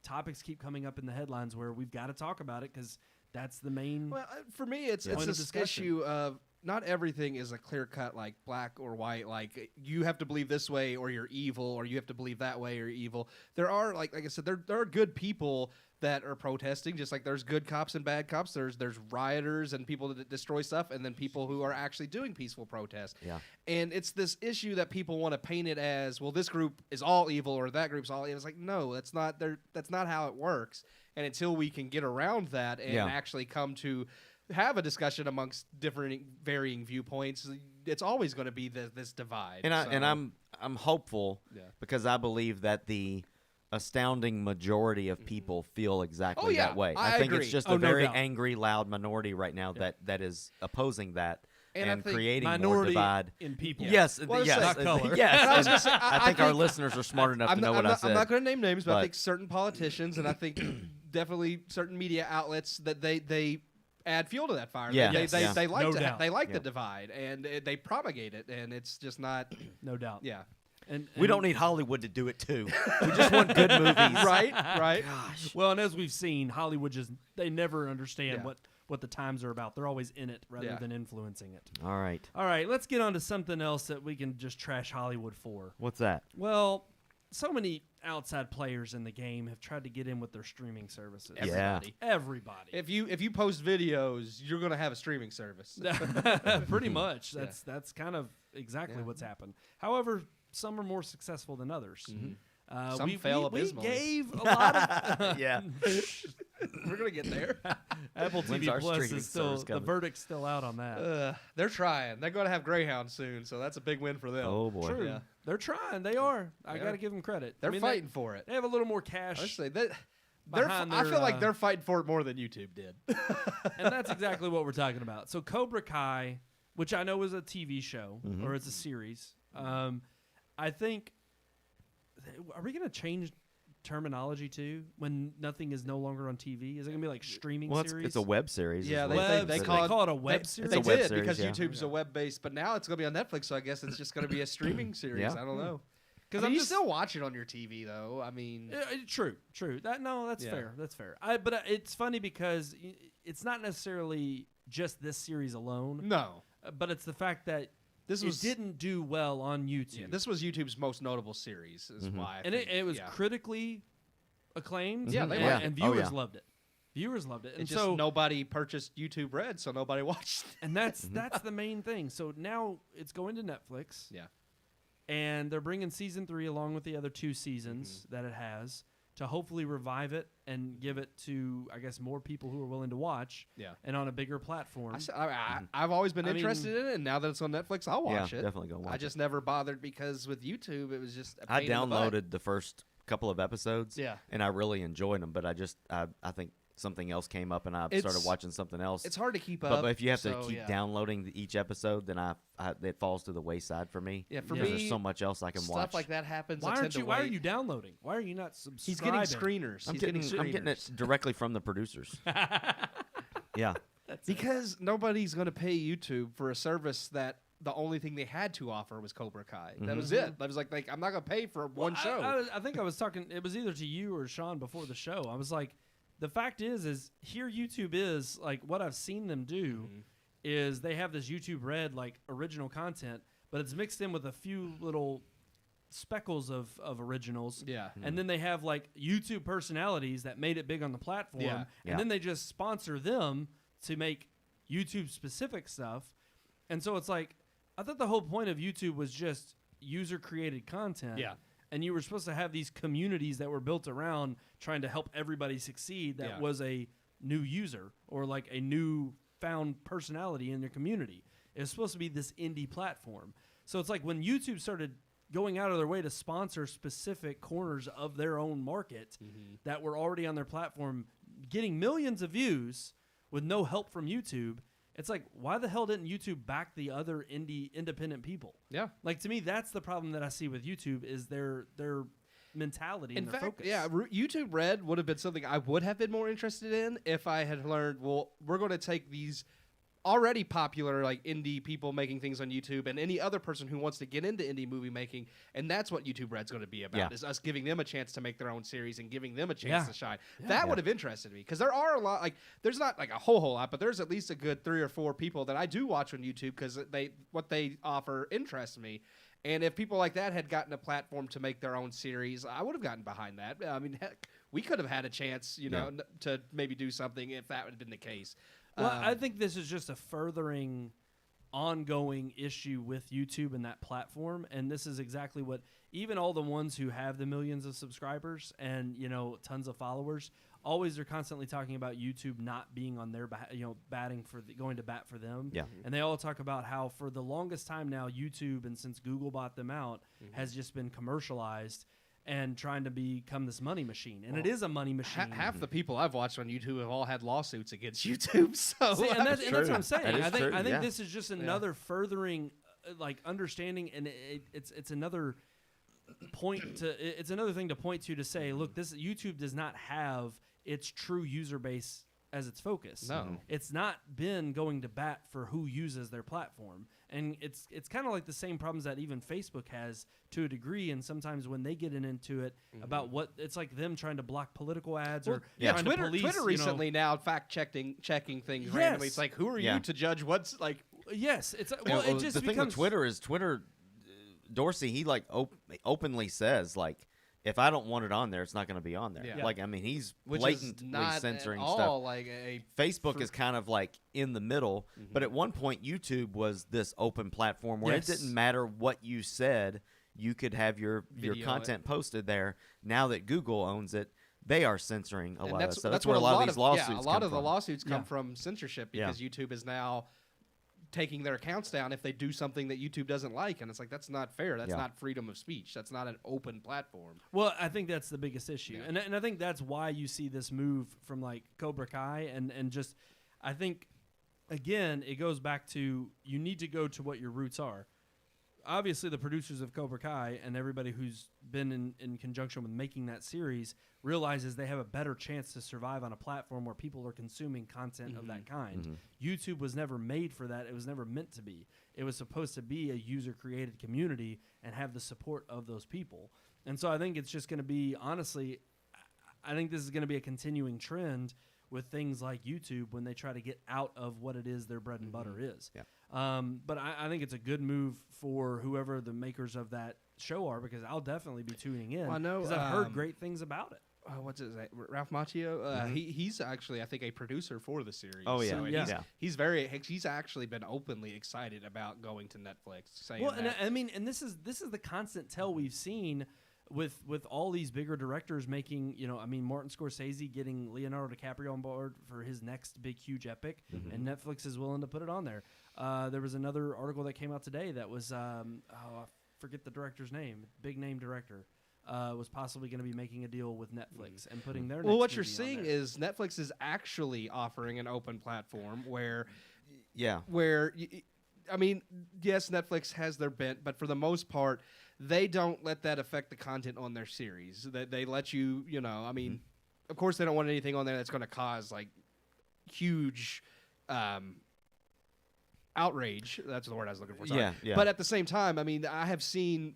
topics keep coming up in the headlines where we've got to talk about it because that's the main. Well, for me, it's this issue of not everything is a clear cut like black or white. Like you have to believe this way or you're evil, or you have to believe that way or you're evil. There are like I said, there are good people that are protesting, just like there's good cops and bad cops. There's rioters and people that destroy stuff, and then people who are actually doing peaceful protests. Yeah. And it's this issue that people want to paint it as, well, this group is all evil or that group's all evil. It's like, no, that's not how it works. And until we can get around that and actually come to have a discussion amongst different varying viewpoints, it's always going to be this divide. And I'm hopeful because I believe that the astounding majority of people feel exactly that way. I think agree. It's just a very angry, loud minority right now that is opposing that and creating more divide in people. Yes, well, yes, not color. Yes. I think our listeners are smart enough to know what I said. I'm not going to name names, but I think certain politicians and I think definitely certain media outlets that they add fuel to that fire. Yeah. They like the divide and they propagate it, and it's just not. No doubt. Yeah. And we don't need Hollywood to do it too. We just want good movies. Right. Gosh. Well, and as we've seen, Hollywood they never understand what the times are about. They're always in it rather than influencing it. All right. Let's get on to something else that we can just trash Hollywood for. What's that? Well, so many outside players in the game have tried to get in with their streaming services. Everybody. If you post videos, you're going to have a streaming service. Pretty much. That's kind of exactly what's happened. However, some are more successful than others. Mm-hmm. Some fail abysmally. We gave a lot of... We're going to get there. Apple TV Plus is still... The verdict's still out on that. They're trying. They're going to have Greyhound soon, so that's a big win for them. Oh, boy. True. Yeah. They're trying. They are. I got to give them credit. They're fighting for it. They have a little more cash. I feel like they're fighting for it more than YouTube did. And that's exactly what we're talking about. So Cobra Kai, which I know is a TV show, or it's a series, I think, are we going to change terminology too when nothing is no longer on TV? Is it going to be like streaming series? It's a web series. Yeah, they call it a web series. They did because YouTube's a web-based, but now it's going to be on Netflix, so I guess it's just going to be a streaming series. I don't know. Because you still watch it on your TV, though. I mean, true. That's fair. That's fair. But it's funny because it's not necessarily just this series alone. No, but it's the fact that it didn't do well on YouTube. Yeah, this was YouTube's most notable series, is why. It was critically acclaimed. Yeah, and viewers loved it. Viewers loved it, and so nobody purchased YouTube Red, so nobody watched it. And that's the main thing. So now it's going to Netflix. Yeah, and they're bringing season 3 along with the other 2 seasons that it has to hopefully revive it and give it to, I guess, more people who are willing to watch. Yeah, and on a bigger platform. I've always been interested in it, and now that it's on Netflix, I'll watch it. Definitely go watch it. I just never bothered because with YouTube, it was just a I downloaded the first couple of episodes. Yeah, and I really enjoyed them, but I think something else came up, and I started watching something else. It's hard to keep up. But if you have to keep downloading each episode, then it falls to the wayside for me. Yeah, for me, there's so much else I can watch. Stuff like that happens. Why are you downloading? Why are you not subscribing? He's getting screeners. I'm getting it directly from the producers. Yeah. Because nobody's going to pay YouTube for a service that the only thing they had to offer was Cobra Kai. That was it. I was like, I'm not going to pay for one show. I think I was talking, it was either to you or Sean before the show. I was like, the fact is here YouTube is, like, what I've seen them do is they have this YouTube Red, like, original content, but it's mixed in with a few little speckles of originals. Yeah. And then they have, like, YouTube personalities that made it big on the platform. Yeah. And then they just sponsor them to make YouTube specific stuff. And so it's like, I thought the whole point of YouTube was just user created content. Yeah. And you were supposed to have these communities that were built around trying to help everybody succeed that was a new user or like a new found personality in their community. It was supposed to be this indie platform. So it's like when YouTube started going out of their way to sponsor specific corners of their own market that were already on their platform, getting millions of views with no help from YouTube, it's like, why the hell didn't YouTube back the other independent people? Yeah. Like, to me, that's the problem that I see with YouTube is their mentality and their focus. Yeah, YouTube Red would have been something I would have been more interested in if I had learned, well, we're going to take these already popular like indie people making things on YouTube and any other person who wants to get into indie movie making, and that's what YouTube Red's going to be about, is us giving them a chance to make their own series and giving them a chance to shine. That would have interested me, because there are a lot, like, there's not like a whole lot, but there's at least a good 3 or 4 people that I do watch on YouTube because what they offer interests me. And if people like that had gotten a platform to make their own series, I would have gotten behind that. I mean, heck, we could have had a chance, to maybe do something if that would have been the case. Well, I think this is just a furthering ongoing issue with YouTube and that platform. And this is exactly what even all the ones who have the millions of subscribers and, tons of followers always are constantly talking about YouTube not being on their, going to bat for them. Yeah. And they all talk about how for the longest time now, YouTube, and since Google bought them out, has just been commercialized and trying to become this money machine. And it is a money machine. Half the people I've watched on YouTube have all had lawsuits against YouTube. So See, and that's what I'm saying. I think this is just another furthering, understanding, and it's another point to. It's another thing to point to say, look, this YouTube does not have its true user base as its focus. No, it's not been going to bat for who uses their platform. And it's kind of like the same problems that even Facebook has to a degree, and sometimes when they get into it about what it's like them trying to block political ads trying to police. Twitter recently now checking things randomly. It's like, who are you to judge what's like? Yes, it's it just the thing with Twitter is Dorsey, he like openly says like, if I don't want it on there, it's not going to be on there. Yeah. Like, I mean, he's blatantly censoring stuff. Like Facebook is kind of like in the middle, but at one point, YouTube was this open platform where it didn't matter what you said, you could have your content posted there. Now that Google owns it, they are censoring a lot of stuff. That's where a lot of these lawsuits come from. A lot of the lawsuits come from censorship because YouTube is now taking their accounts down if they do something that YouTube doesn't like, and it's like, that's not fair. That's not freedom of speech. That's not an open platform. Well, I think that's the biggest issue, and I think that's why you see this move from like Cobra Kai, and just I think again it goes back to you need to go to what your roots are. Obviously, the producers of Cobra Kai and everybody who's been in conjunction with making that series realizes they have a better chance to survive on a platform where people are consuming content of that kind. YouTube was never made for that. It was never meant to be. It was supposed to be a user-created community and have the support of those people. And so I think it's just going to be, honestly, I think this is going to be a continuing trend with things like YouTube when they try to get out of what it is their bread and butter is. Yeah. But I think it's a good move for whoever the makers of that show are, because I'll definitely be tuning in. Well, I know, because I've heard great things about it. What's his name? Ralph Macchio. He's actually, I think, a producer for the series. Oh yeah, so he's actually been openly excited about going to Netflix. Saying well, and this is the constant tell we've seen with all these bigger directors making, Martin Scorsese getting Leonardo DiCaprio on board for his next big, huge epic, and Netflix is willing to put it on there. There was another article that came out today that was, I forget the director's name, big name director, was possibly going to be making a deal with Netflix and putting their Well, what you're seeing is Netflix is actually offering an open platform where, yes, Netflix has their bent, but for the most part, they don't let that affect the content on their series. They let you, of course they don't want anything on there that's going to cause like huge outrage. That's the word I was looking for. Sorry. Yeah. But at the same time, I have seen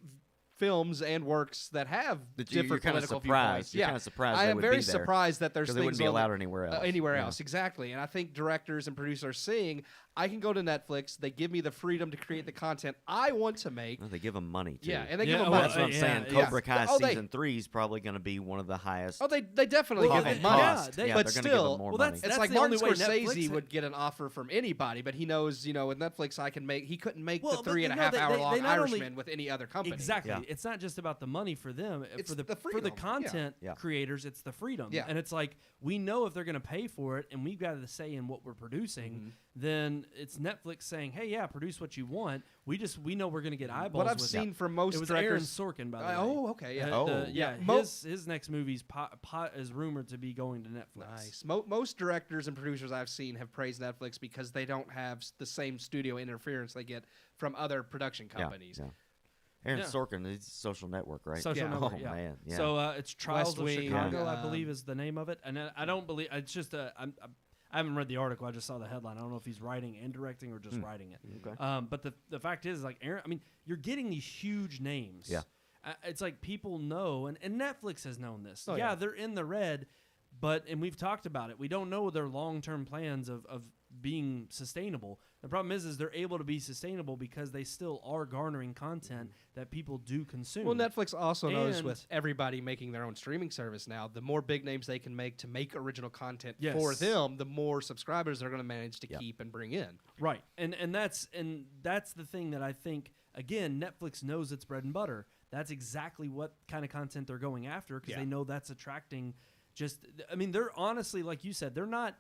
films and works that have That you're different kind of political surprised. viewpoints. You're kind of surprised I they am would very be there, surprised that there's because things they wouldn't be on allowed anywhere else. Anywhere Yeah. else, exactly. And I think directors and producers are seeing, I can go to Netflix. They give me the freedom to create the content I want to make. Well, they give them money too. Yeah, and they Yeah, give them well, money. That's what I'm saying. yeah. Cobra Kai Oh, they- season 3 is probably going to be one of the highest. Oh, they definitely Well, give they- them money. yeah, they- yeah, but they're gonna still, give them more well, money. that's It's like the Martin only way Scorsese Netflix- would get an offer from anybody, but he knows, with Netflix, he couldn't make Well, the but 3.5 they hour long not only- Irishman with any other company. Exactly. Yeah. It's not just about the money for them. It's for the the for freedom. the Yeah. content Yeah. creators, it's the freedom. Yeah. And it's like we know if they're going to pay for it, and we've got the say in what we're producing. Then it's Netflix saying, "Hey, yeah, produce what you want. We know we're going to get eyeballs." What I've with seen it. from most It was Aaron directors. Sorkin, by the way. Oh, okay, yeah. Yeah. Mo- His next movie's pot is rumored to be going to Netflix. Nice. Most directors and producers I've seen have praised Netflix because they don't have the same studio interference they get from other production companies. Yeah. Aaron Yeah. Sorkin, he's Social Network, right? Social Yeah. Network, Oh, yeah. man, yeah. So it's Trials West of Wing, Chicago, yeah. I believe, is the name of it. And I don't believe it's just I haven't read the article. I just saw the headline. I don't know if he's writing and directing or just writing it. Okay. But the fact is, like Aaron, I mean, you're getting these huge names. Yeah. It's like people know, and Netflix has known this. Oh, yeah, yeah. they're in the red, and we've talked about it. We don't know their long-term plans of being sustainable. The problem is they're able to be sustainable because they still are garnering content that people do consume. Well, Netflix also knows And- with everybody making their own streaming service now, the more big names they can make to make original content Yes. for them, the more subscribers they're going to manage to Yeah. keep and bring in. Right, and that's the thing that I think. Again, Netflix knows its bread and butter. That's exactly what kind of content they're going after because Yeah. they know that's attracting. They're honestly, like you said, they're not.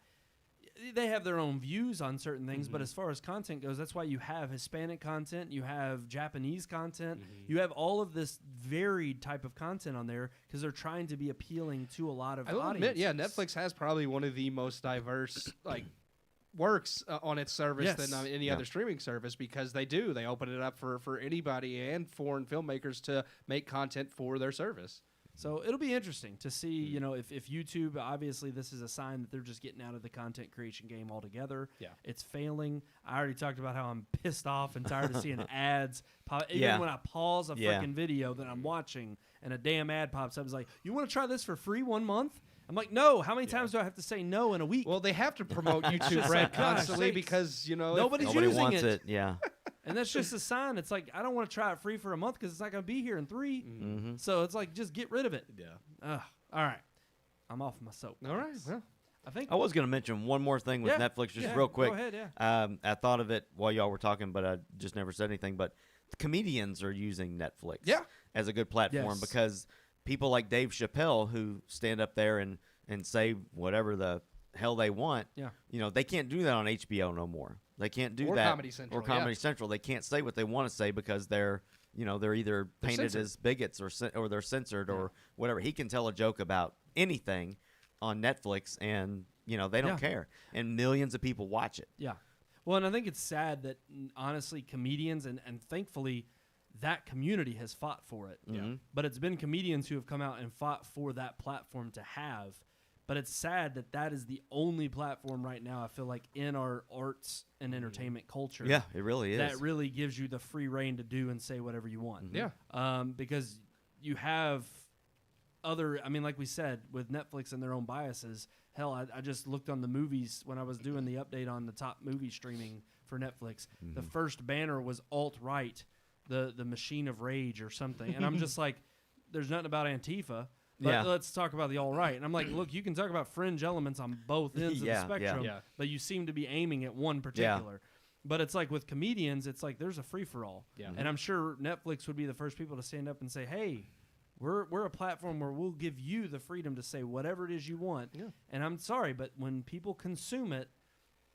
They have their own views on certain things, but as far as content goes, that's why you have Hispanic content, you have Japanese content, you have all of this varied type of content on there because they're trying to be appealing to a lot of I will audiences. admit, yeah, Netflix has probably one of the most diverse works on its service Yes. than any Yeah. other streaming service because they open it up for anybody and foreign filmmakers to make content for their service. So it'll be interesting to see, if YouTube, obviously this is a sign that they're just getting out of the content creation game altogether. Yeah. It's failing. I already talked about how I'm pissed off and tired of seeing ads. Even Yeah. when I pause a Yeah. freaking video that I'm watching and a damn ad pops up, it's like, you want to try this for free 1 month? I'm like, no. How many times do I have to say no in a week? Well, they have to promote YouTube just Red like, gosh constantly sakes. because, Nobody's Nobody using wants it. it. Yeah. And that's just a sign. It's like, I don't want to try it free for a month because it's not going to be here in 3. Mm-hmm. So it's like, just get rid of it. Yeah. All right. I'm off my soapbox. All right. Well, I think I was going to mention one more thing with Yeah, Netflix, just yeah, real quick. Go ahead, yeah. I thought of it while y'all were talking, but I just never said anything. But comedians are using Netflix Yeah. as a good platform Yes. because people like Dave Chappelle who stand up there and say whatever the hell they want, Yeah. They can't do that on HBO no more. They can't do Or that. Comedy Central, Or Comedy yeah. Central. They can't say what they want to say because they're either painted censored. as bigots or they're censored or whatever. He can tell a joke about anything on Netflix and, they don't Yeah. care. And millions of people watch it. Yeah. Well, and I think it's sad that, honestly, comedians and thankfully that community has fought for it. Mhm. But it's been comedians who have come out and fought for that platform to have. But it's sad that that is the only platform right now, I feel like, in our arts and entertainment culture. Yeah, it really is. That really gives you the free reign to do and say whatever you want. Yeah. Because you have like we said, with Netflix and their own biases. Hell, I just looked on the movies when I was doing the update on the top movie streaming for Netflix. The first banner was alt-right, the Machine of Rage or something. And I'm just like, there's nothing about Antifa. But Yeah. let's talk about the alt-right. And I'm like, look, you can talk about fringe elements on both ends Yeah, of the spectrum, yeah. but you seem to be aiming at one particular. But it's like with comedians, it's like there's a free-for-all. Yeah. And I'm sure Netflix would be the first people to stand up and say, hey, we're a platform where we'll give you the freedom to say whatever it is you want. Yeah. And I'm sorry, but when people consume it,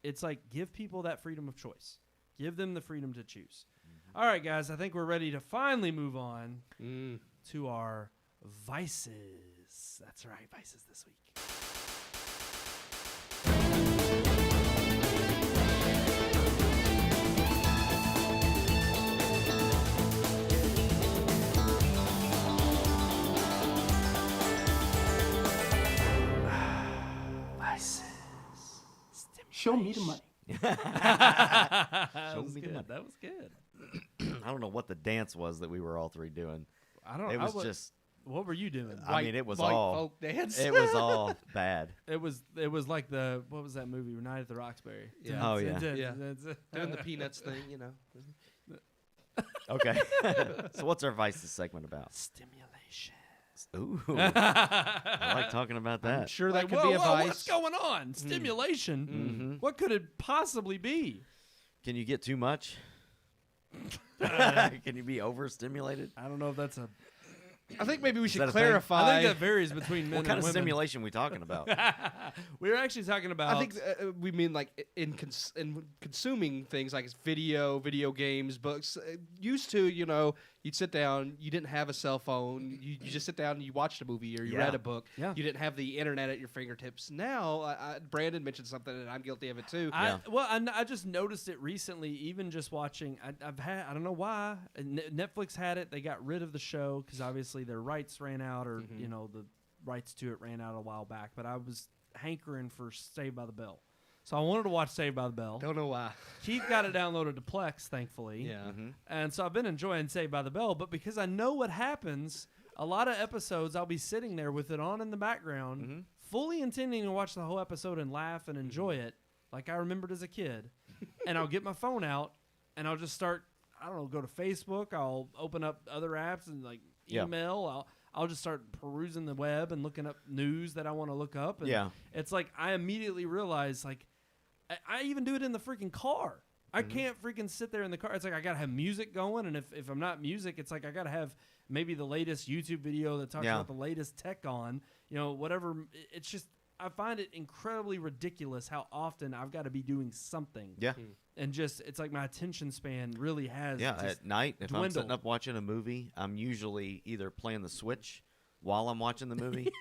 it's like give people that freedom of choice. Give them the freedom to choose. All right, guys, I think we're ready to finally move on to our vices. That's right, vices this week. Show me the money. That Show was me the good. money. That was good. I don't know what the dance was that we were all three doing. I don't. It was just. What were you doing? I mean, it was white all. folk dance. It was all bad. It was like what was that movie? Night at the Roxbury. Yeah. Oh, yeah. Yeah. Doing the Peanuts thing, you know. Okay. So what's our Vices segment about? Stimulation. Ooh. I like talking about I'm that. sure that Like, could be a vice. What's going on? Stimulation. Mm-hmm. What could it possibly be? Can you get too much? Can you be overstimulated? I don't know if that's a. I think maybe we Is should that a thing? clarify. I think that varies between men What kind and of women. stimulation are we talking about? We were actually talking about. I think we mean like in consuming things like video games, books. Used to, you know, you'd sit down, you didn't have a cell phone, you just sit down and you watched a movie or you read a book. Yeah. You didn't have the internet at your fingertips. Now, Brandon mentioned something, and I'm guilty of it too. I just noticed it recently, even just watching. I don't know why. Netflix had it. They got rid of the show because obviously their rights ran out, or you know, the rights to it ran out a while back. But I was hankering for Saved by the Bell, so I wanted to watch Saved by the Bell. Don't know why. Keith got it downloaded to Plex, thankfully. Yeah. Mm-hmm. And so I've been enjoying Saved by the Bell, but because I know what happens, a lot of episodes I'll be sitting there with it on in the background, fully intending to watch the whole episode and laugh and enjoy it like I remembered as a kid. And I'll get my phone out and I'll just start, I don't know, go to Facebook. I'll open up other apps and like email. I'll just start perusing the web and looking up news that I want to look up. And it's like I immediately realize, like, I even do it in the freaking car. I can't freaking sit there in the car. It's like I got to have music going. And if I'm not music, it's like I got to have maybe the latest YouTube video that talks about the latest tech on, you know, whatever. It's just, I find it incredibly ridiculous how often I've got to be doing something. Yeah. And just, it's like my attention span really has. Yeah, just at night, if I'm dwindled. sitting up watching a movie, I'm usually either playing the Switch while I'm watching the movie.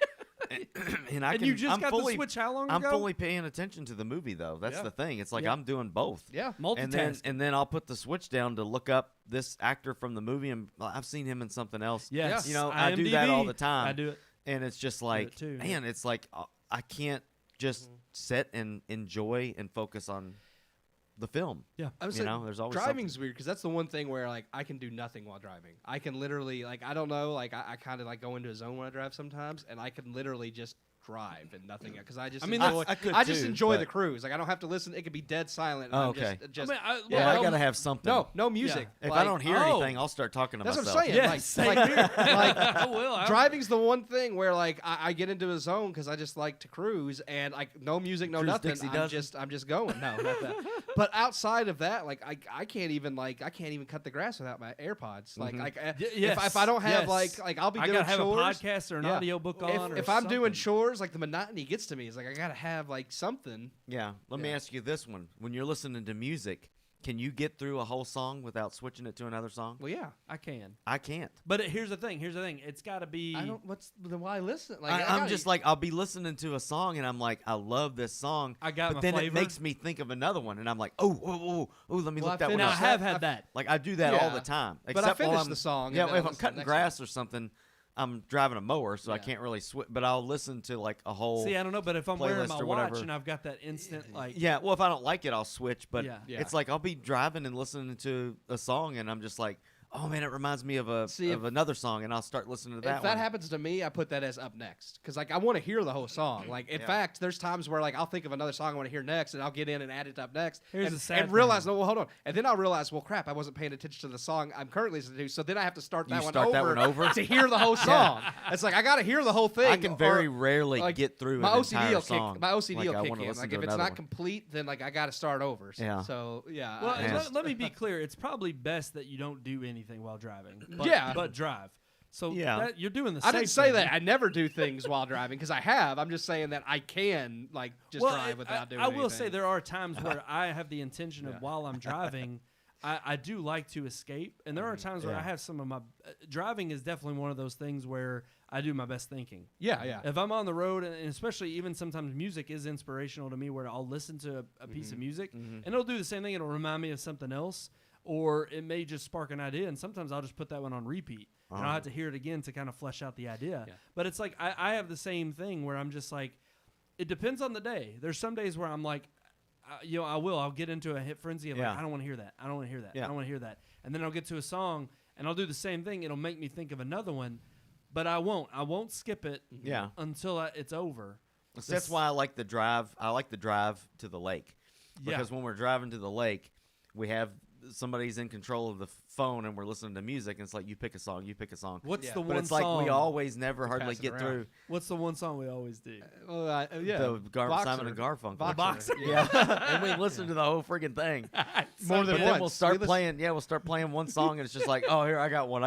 and you just got the Switch how long ago? I'm fully paying attention to the movie, though. That's the thing. It's like I'm doing both. Yeah. Multitasking. And then I'll put the Switch down to look up this actor from the movie, and I've seen him in something else. Yes. You know, I do that all the time. I do it. And it's just like, too, man, it's like I can't just sit and enjoy and focus on the film. Yeah. I was You know, there's always driving's weird because that's the one thing where like I can do nothing while driving. I can literally like I don't know like I kind of like go into a zone when I drive sometimes, and I can literally just drive and nothing because I just enjoy, I just enjoy the cruise. Like I don't have to listen. It could be dead silent. And okay. Just I gotta have something. no music. If Like, I don't hear anything, I'll start talking to that's myself. what I'm saying. Yes, like I will. driving's the one thing where like I get into a zone because I just like to cruise and like no music, no Cruise nothing. Dixie I'm just going. No, not that. But outside of that, like I can't even cut the grass without my AirPods. Like if I don't have like I'll be I doing gotta have chores, a podcast or an audiobook on. If or I'm doing something. chores, like the monotony gets to me. It's like I gotta have like something. Yeah. Let me ask you this one: when you're listening to music, can you get through a whole song without switching it to another song? Well, yeah, I can. I can't. But here's the thing. It's got to be. I don't. Then why listen? Like I'm just like I'll be listening to a song and I'm like I love this song. I got but my then flavor. it makes me think of another one and I'm like oh let me look that one Now up. I have had that. Like I do that all the time. But I Except while finish I'm, the song. Yeah, and then if I I'm listen to cutting the next grass or something, I'm driving a mower, so I Yeah. can't really switch. But I'll listen to like a whole. See, I don't know, but if I'm wearing playlist my or watch whatever. and I've got that instant like. Yeah, well, if I don't like it, I'll switch. But Yeah. Yeah. it's like I'll be driving and listening to a song, and I'm just like, oh man, it reminds me of another song, and I'll start listening to that. If that happens to me, I put that as up next because like I want to hear the whole song. Like in fact, there's times where like I'll think of another song I want to hear next, and I'll get in and add it up next. Here's and, the sad and realize thing. no, well, hold on, and then I'll realize, well, crap, I wasn't paying attention to the song I'm currently listening to. So then I have to start that one over to hear the whole song. It's like I got to hear the whole thing. I can very rarely like, get through my an OCD entire will song. kick. My OCD Like, I will wanna kick in. listen Like to if it's another not one. complete, then like I got to start over. Yeah. So yeah. Well, let me be clear. It's probably best that you don't do anything while driving. But drive. So you're doing the same I didn't say thing. that. I never do things while driving because I have. I'm just saying that I can like just drive without doing I anything. will say there are times where I have the intention of while I'm driving, I do like to escape. And there are times where I have some of my driving is definitely one of those things where I do my best thinking. Yeah, yeah. If I'm on the road, and especially even sometimes music is inspirational to me where I'll listen to a piece of music and it'll do the same thing. It'll remind me of something else. Or it may just spark an idea, and sometimes I'll just put that one on repeat, and I'll have to hear it again to kind of flesh out the idea. Yeah. But it's like I have the same thing where I'm just like, it depends on the day. There's some days where I'm like, I'll get into a hit frenzy of like, I don't want to hear that. I don't want to hear that. I don't want to hear that. And then I'll get to a song, and I'll do the same thing. It'll make me think of another one, but I won't skip it until it's over. So that's why I like the drive. I like the drive to the lake because when we're driving to the lake, we have somebody's in control of the phone and we're listening to music, and it's like you pick a song. What's the one but it's song? like we always never hardly get around. through. What's the one song we always do? The Simon and Garfunkel. The Boxer. Yeah, and we listen to the whole freaking thing. More than But once. then we'll start playing. Yeah, we'll start playing one song, and it's just like, oh, here I got one,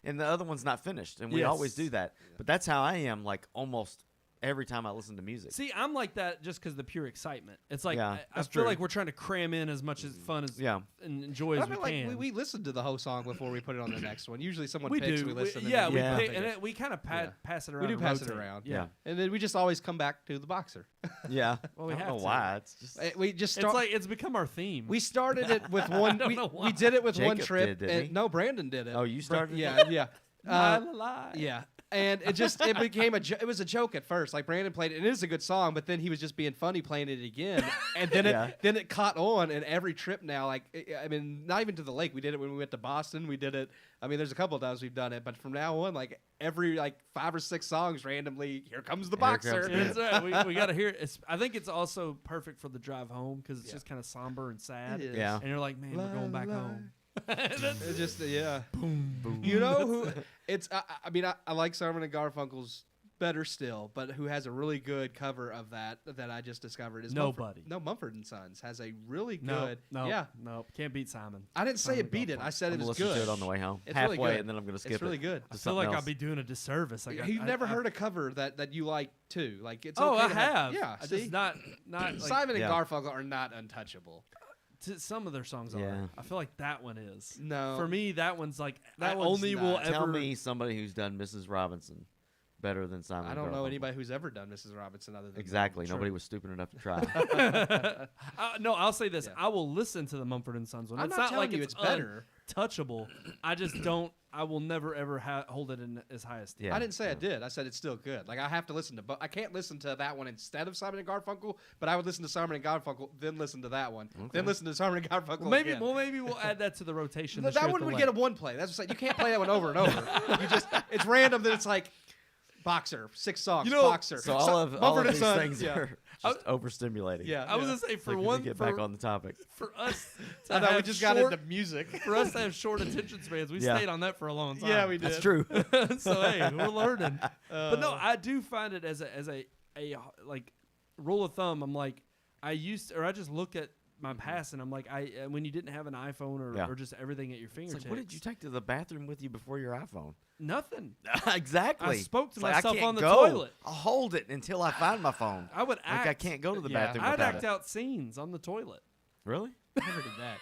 and the other one's not finished, and we always do that. But that's how I am, like almost every time I listen to music. See, I'm like that just because of the pure excitement. It's like I that's feel true. like we're trying to cram in as much as fun as and enjoy I as we feel like can. we listen to the whole song before we put it on the next one. Usually someone we picks, do. we listen. We and then pick, pick and it. we kind of pass it around. We do and pass it rotate. around. Yeah. And then we just always come back to the Boxer. Yeah. Well, we I don't have know to. why. It's just We just It's start. like it's become our theme. We started it with one. don't know why. We did it with one Jacob trip. did, didn't he? No, Brandon did it. Oh, you started it? Yeah. La, la, la. Yeah. And it became it was a joke at first. Like Brandon played it, and it is a good song, but then he was just being funny playing it again. And then it caught on, and every trip now, like I mean, not even to the lake. We did it when we went to Boston. We did it. I mean, there's a couple of times we've done it, but from now on, like every 5 or 6 songs randomly, here comes the Boxer. It's all right. We got to hear it. I think it's also perfect for the drive home because it's just kind of somber and sad. It is. Yeah. And you're like, man, we're going back home. It's just boom, boom. You know who? It's I mean I like Simon and Garfunkel's better still, but who has a really good cover of that I just discovered is Nobody. Mumford and Sons has a really No, good. no, Yeah. Can't beat Simon. I didn't say Simon it beat it. Garfunkel. I said I'm it gonna is listen good. to it on the way home, It's really halfway, good. and then I'm gonna skip It's really it. good. I feel like I'll be doing a disservice. Like You've never heard a cover that you like too. Like it's Oh, okay I to have. Yeah, I see? just not like, Simon and Yeah. Garfunkel are not untouchable. some of their songs Yeah. are. I feel like that one is. No. For me, that one's like That I one's only will not. ever. Tell me somebody who's done Mrs. Robinson better than Simon. I don't know Garfunkel. anybody who's ever done Mrs. Robinson other than Exactly. True. Nobody was stupid enough to try. No, I'll say this. Yeah. I will listen to the Mumford and Sons one. I'm It's not not telling like you it's it's better. untouchable. I just don't. I will never ever hold it in as high esteem. Yeah. I didn't say I did. I said it's still good. Like I have to listen to, but I can't listen to that one instead of Simon and Garfunkel. But I would listen to Simon and Garfunkel, then listen to that one, then listen to Simon and Garfunkel. Maybe again. maybe we'll add that to the rotation. That this year at one the would lake. get a one play. That's what you can't play that one over and over. It's random. That it's like Boxer, 6 songs. You know, Boxer. So all of Mumford and these Sons, things yeah. are just overstimulating. Yeah. I was gonna say for Like, one, get for, back on the topic. for us to I know we have just short, got into music. for us to have short attention spans, we Yeah. stayed on that for a long time. Yeah, we did. That's true. So hey, we're learning. But no, I do find it as a like rule of thumb. I'm like I just look at my past and I'm like when you didn't have an iPhone or just everything at your It's fingertips. like, what did you take to the bathroom with you before your iPhone? Nothing. Exactly. I spoke to It's like, myself I can't on the go. toilet. I'll hold it until I find my phone. I would act. Like I can't go to the Yeah. bathroom I'd without act it. out scenes on the toilet. Really? Never did that.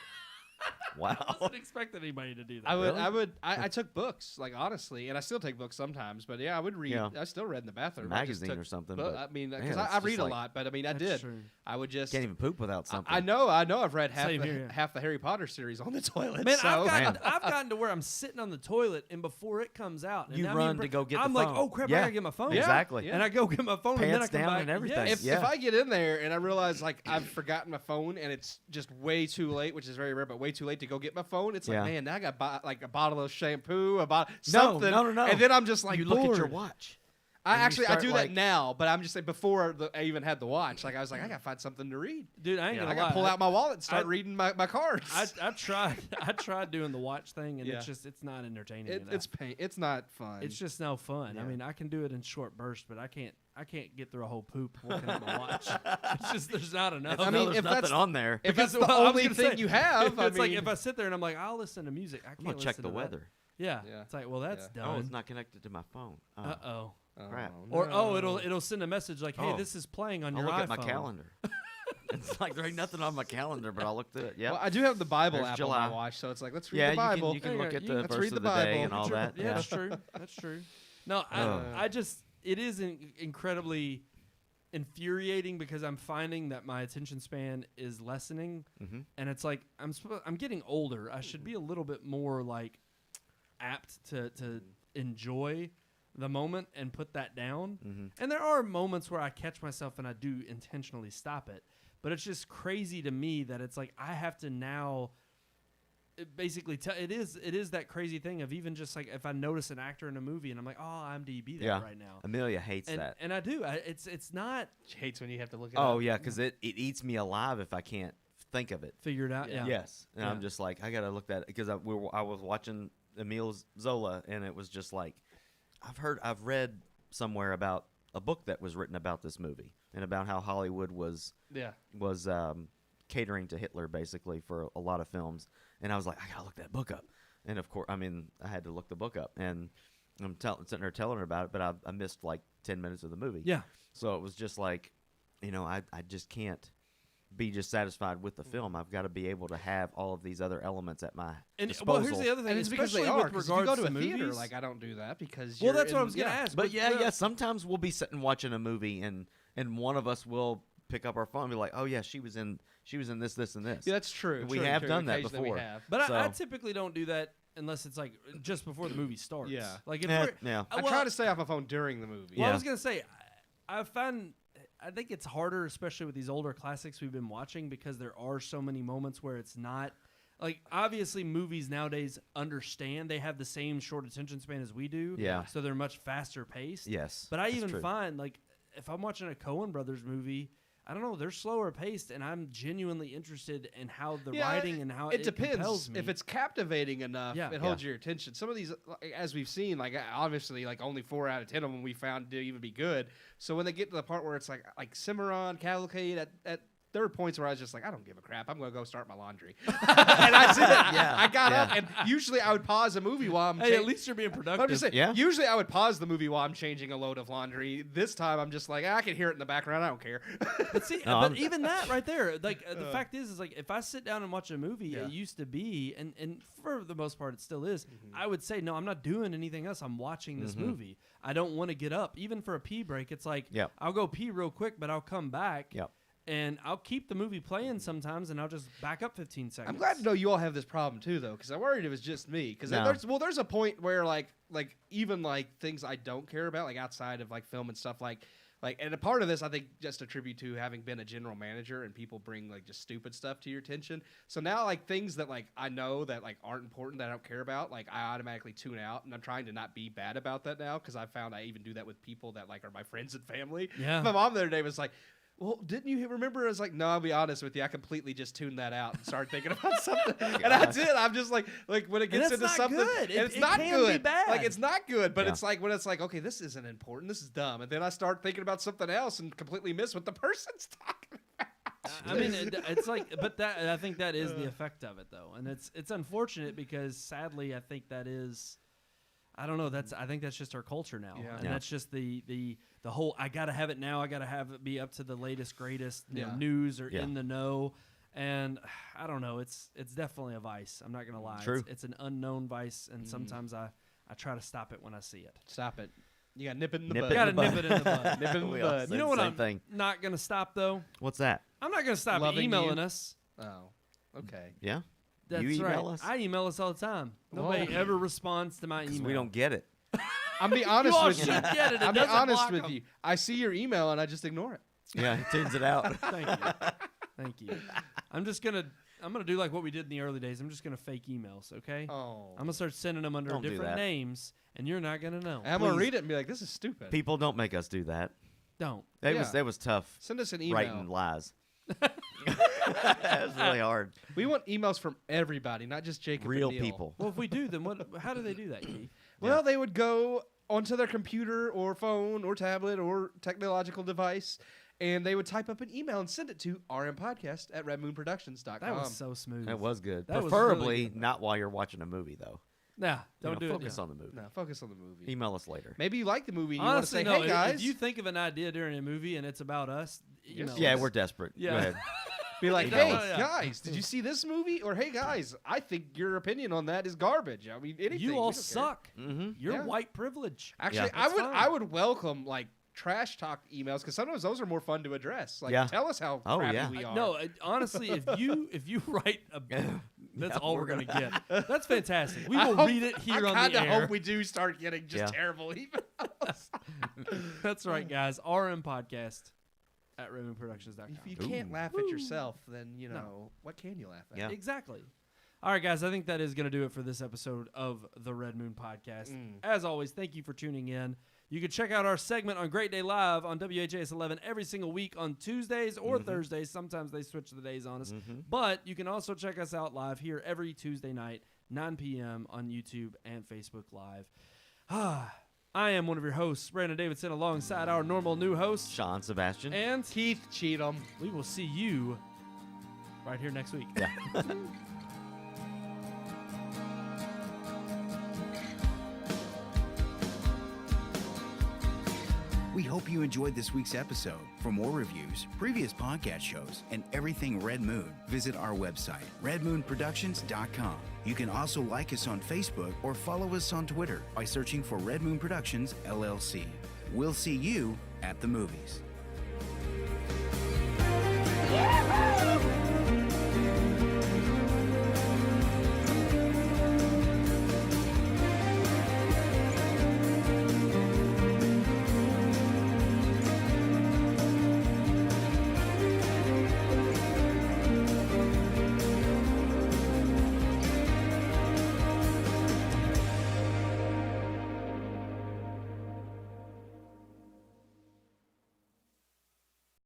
I Wow. wasn't expecting anybody to do that. Really? I took books, like honestly, and I still take books sometimes. But yeah, I would read. Yeah. I still read in the bathroom. I just Magazine took or something. book- But I mean, man, because it's I just read a like- lot, but I mean, I That's did. true. I would just. can't even poop without something. I know. I've read half Same here. half the Harry Potter series on the toilet. Man, so. I've gotten to where I'm sitting on the toilet, and before it comes out, and You I run to go get the I'm like, phone. oh crap, I Yeah. gotta get my phone. Yeah. Exactly. Yeah. And I go get my phone, and then I Pants come down back and everything. Yes. If I get in there and I realize like I've forgotten my phone and it's just way too late, which is very rare, but way too late to go get my phone, it's Yeah. like, man, now I got like a bottle of shampoo, No, something. no. And then I'm just like, you look at your bored. watch. I and you actually I start, do like- that now, but I'm just saying before I even had the watch, like I was like, I gotta find something to read. Dude, I ain't I gonna gotta lie. pull out my wallet and start I- reading my cards. I tried doing the watch thing, and Yeah. it's not entertaining. It's pain. It's not fun. It's just no fun. I Yeah. mean, I can do it in short bursts, but I can't get through a whole poop looking at my watch. It's just there's not enough. I mean, there's if nothing that's- on there. if that's the well, I was only gonna thing say, you have, it's I like mean- if I sit there and I'm like, I'll listen to music. I can't I'm gonna check listen the to that. weather. Yeah. Yeah. It's like, well, that's Yeah. done. Oh, it's not connected to my phone. Oh. Uh-oh. crap. Or no. it'll send a message like, hey, Oh. this is playing on I'll your look iPhone. at my calendar. It's like there ain't nothing on my calendar, but I'll look through it. Yeah. Well, I do have the Bible There's app July. on my watch, so it's like let's read Yeah, the Bible. you can Yeah, look at you- the let's verse read of the the day Bible. and all that. Yeah, that's true. That's true. No, Oh. I just it is incredibly infuriating because I'm finding that my attention span is lessening, Mhm. and it's like I'm getting older. I should be a little bit more like apt to enjoy the moment and put that down. Mhm. And there are moments where I catch myself and I do intentionally stop it. But it's just crazy to me that it's like I have to now basically it is that crazy thing of even just like if I notice an actor in a movie and I'm like, oh, IMDb that right now. Amelia hates that, and I do. It's not. She hates when you have to look at. Oh yeah, because it eats me alive if I can't think of it. Figure it out. Yeah. Yes, and I'm just like I gotta look that because I was watching Emile Zola and it was just like I've read somewhere about a book that was written about this movie and about how Hollywood was catering to Hitler basically for a lot of films. And I was like, I gotta look that book up. And of course, I had to look the book up. And I'm sitting there telling her about it, but I missed like 10 minutes of the movie. Yeah. So it was just like, I just can't be just satisfied with the film. I've got to be able to have all of these other elements at my disposal. Well, here's the other thing. And it's because they especially are. with Because regards if you go to a movies, theater, like I don't do that because. Well, that's what I was going to ask. But sometimes we'll be sitting watching a movie and one of us will pick up our phone and be like, oh yeah, she was in this, this, and this. Yeah, that's true. We have done that before. But I typically don't do that unless it's like just before the movie starts. Yeah. Like if I try to stay off my phone during the movie. Well, I was going to say, I think it's harder, especially with these older classics we've been watching, because there are so many moments where it's not like obviously movies nowadays understand they have the same short attention span as we do. Yeah. So they're much faster paced. Yes. But I that's even true. find like if I'm watching a Coen Brothers movie, I don't know, they're slower paced, and I'm genuinely interested in how the writing and how it depends. compels me. If it's captivating enough, it holds your attention. Some of these, as we've seen, like obviously, like only 4 out of 10 of them we found to even be good. So when they get to the part where it's like Cimarron, Cavalcade, there were points where I was just like, I don't give a crap. I'm going to go start my laundry. And I did it. I got up, and usually I would pause a movie while I'm at least you're being productive. I'm just saying, usually I would pause the movie while I'm changing a load of laundry. This time I'm just like, I can hear it in the background. I don't care. But see, but even that right there, like the fact is like if I sit down and watch a movie, it used to be, and for the most part it still is, I would say, no, I'm not doing anything else. I'm watching this movie. I don't want to get up. Even for a pee break, it's like, I'll go pee real quick, but I'll come back. Yep. And I'll keep the movie playing sometimes, and I'll just back up 15 seconds. I'm glad to know you all have this problem too, though, because I worried it was just me. Because there's a point where like even like things I don't care about, like outside of like film and stuff, like, and a part of this I think just attribute to having been a general manager and people bring like just stupid stuff to your attention. So now like things that like I know that like aren't important that I don't care about, like I automatically tune out, and I'm trying to not be bad about that now because I found I even do that with people that like are my friends and family. Yeah. My mom the other day was like, well, didn't you remember? I was like, no, I'll be honest with you. I completely just tuned that out and started thinking about something. And I did. I'm just like when it gets into something, good. And it's not good. Be bad. Like it's not good, but it's like when it's like, okay, this isn't important. This is dumb. And then I start thinking about something else and completely miss what the person's talking about. I mean, it's like, but I think that is the effect of it, though, and it's unfortunate because sadly, I think that is. I don't know. I think that's just our culture now, and that's just the whole. I gotta have it now. I gotta have it be up to the latest, greatest news or in the know. And I don't know. It's definitely a vice. I'm not gonna lie. True. It's an unknown vice, and sometimes I try to stop it when I see it. Stop it. You got nip it in the bud. Gotta nip it in the bud. Nip it in the bud. You know what I'm not gonna stop though? What's that? I'm not gonna stop emailing us. Oh, okay. Yeah. That's you email right. us? I email us all the time. Nobody ever responds to my email. We don't get it. I'm be honest with you. Get it. I'm be honest with you. I see your email and I just ignore it. Yeah, he tunes it out. Thank you. I'm gonna do like what we did in the early days. I'm just gonna fake emails, okay? Oh. I'm gonna start sending them under different names, and you're not gonna know. I'm gonna read it and be like, "This is stupid." People don't make us do that. Don't. That was tough. Send us an email. Writing lies. It was really hard. We want emails from everybody, not just Jacob. Real and Neil. people. Well, if we do, then what? How do they do that, Keith? Well, they would go onto their computer or phone or tablet or technological device, and they would type up an email and send it to rmpodcast@redmoonproductions.com. That was so smooth. That was good. That was Preferably really good. not while you're watching a movie, though. Nah, don't do focus it. on the movie. No, focus on the movie. Email us later. Maybe you like the movie and Honestly, you want to say, hey, guys. If you think of an idea during a movie and it's about us, email Yeah, us. we're desperate. Yeah. Go ahead. Be like, Email hey, us. guys, did you see this movie? Or, hey, guys, I think your opinion on that is garbage. I mean, anything. You We all don't care. suck. Mm-hmm. You're white privilege. Actually, That's I would welcome, like, trash talk emails because sometimes those are more fun to address. Like, tell us how crappy we are. No, honestly, if you write a, that's all we're gonna get. That's fantastic. We will read it here on the air. I kind of hope we do start getting just terrible emails. That's right, guys. RMPodcast at RMProductions.com. If you can't laugh at yourself, then what can you laugh at? Yeah. Exactly. All right, guys, I think that is going to do it for this episode of the Red Moon Podcast. As always, thank you for tuning in. You can check out our segment on Great Day Live on WHAS 11 every single week on Tuesdays or Thursdays. Sometimes they switch the days on us. But you can also check us out live here every Tuesday night, 9 p.m. on YouTube and Facebook Live. I am one of your hosts, Brandon Davidson, alongside our normal new host, Sean Sebastian. and Keith Cheatham. we will see you right here next week. Yeah. We hope you enjoyed this week's episode. For more reviews, previous podcast shows, and everything Red Moon, visit our website, redmoonproductions.com. You can also like us on Facebook or follow us on Twitter by searching for Red Moon Productions, LLC. We'll see you at the movies.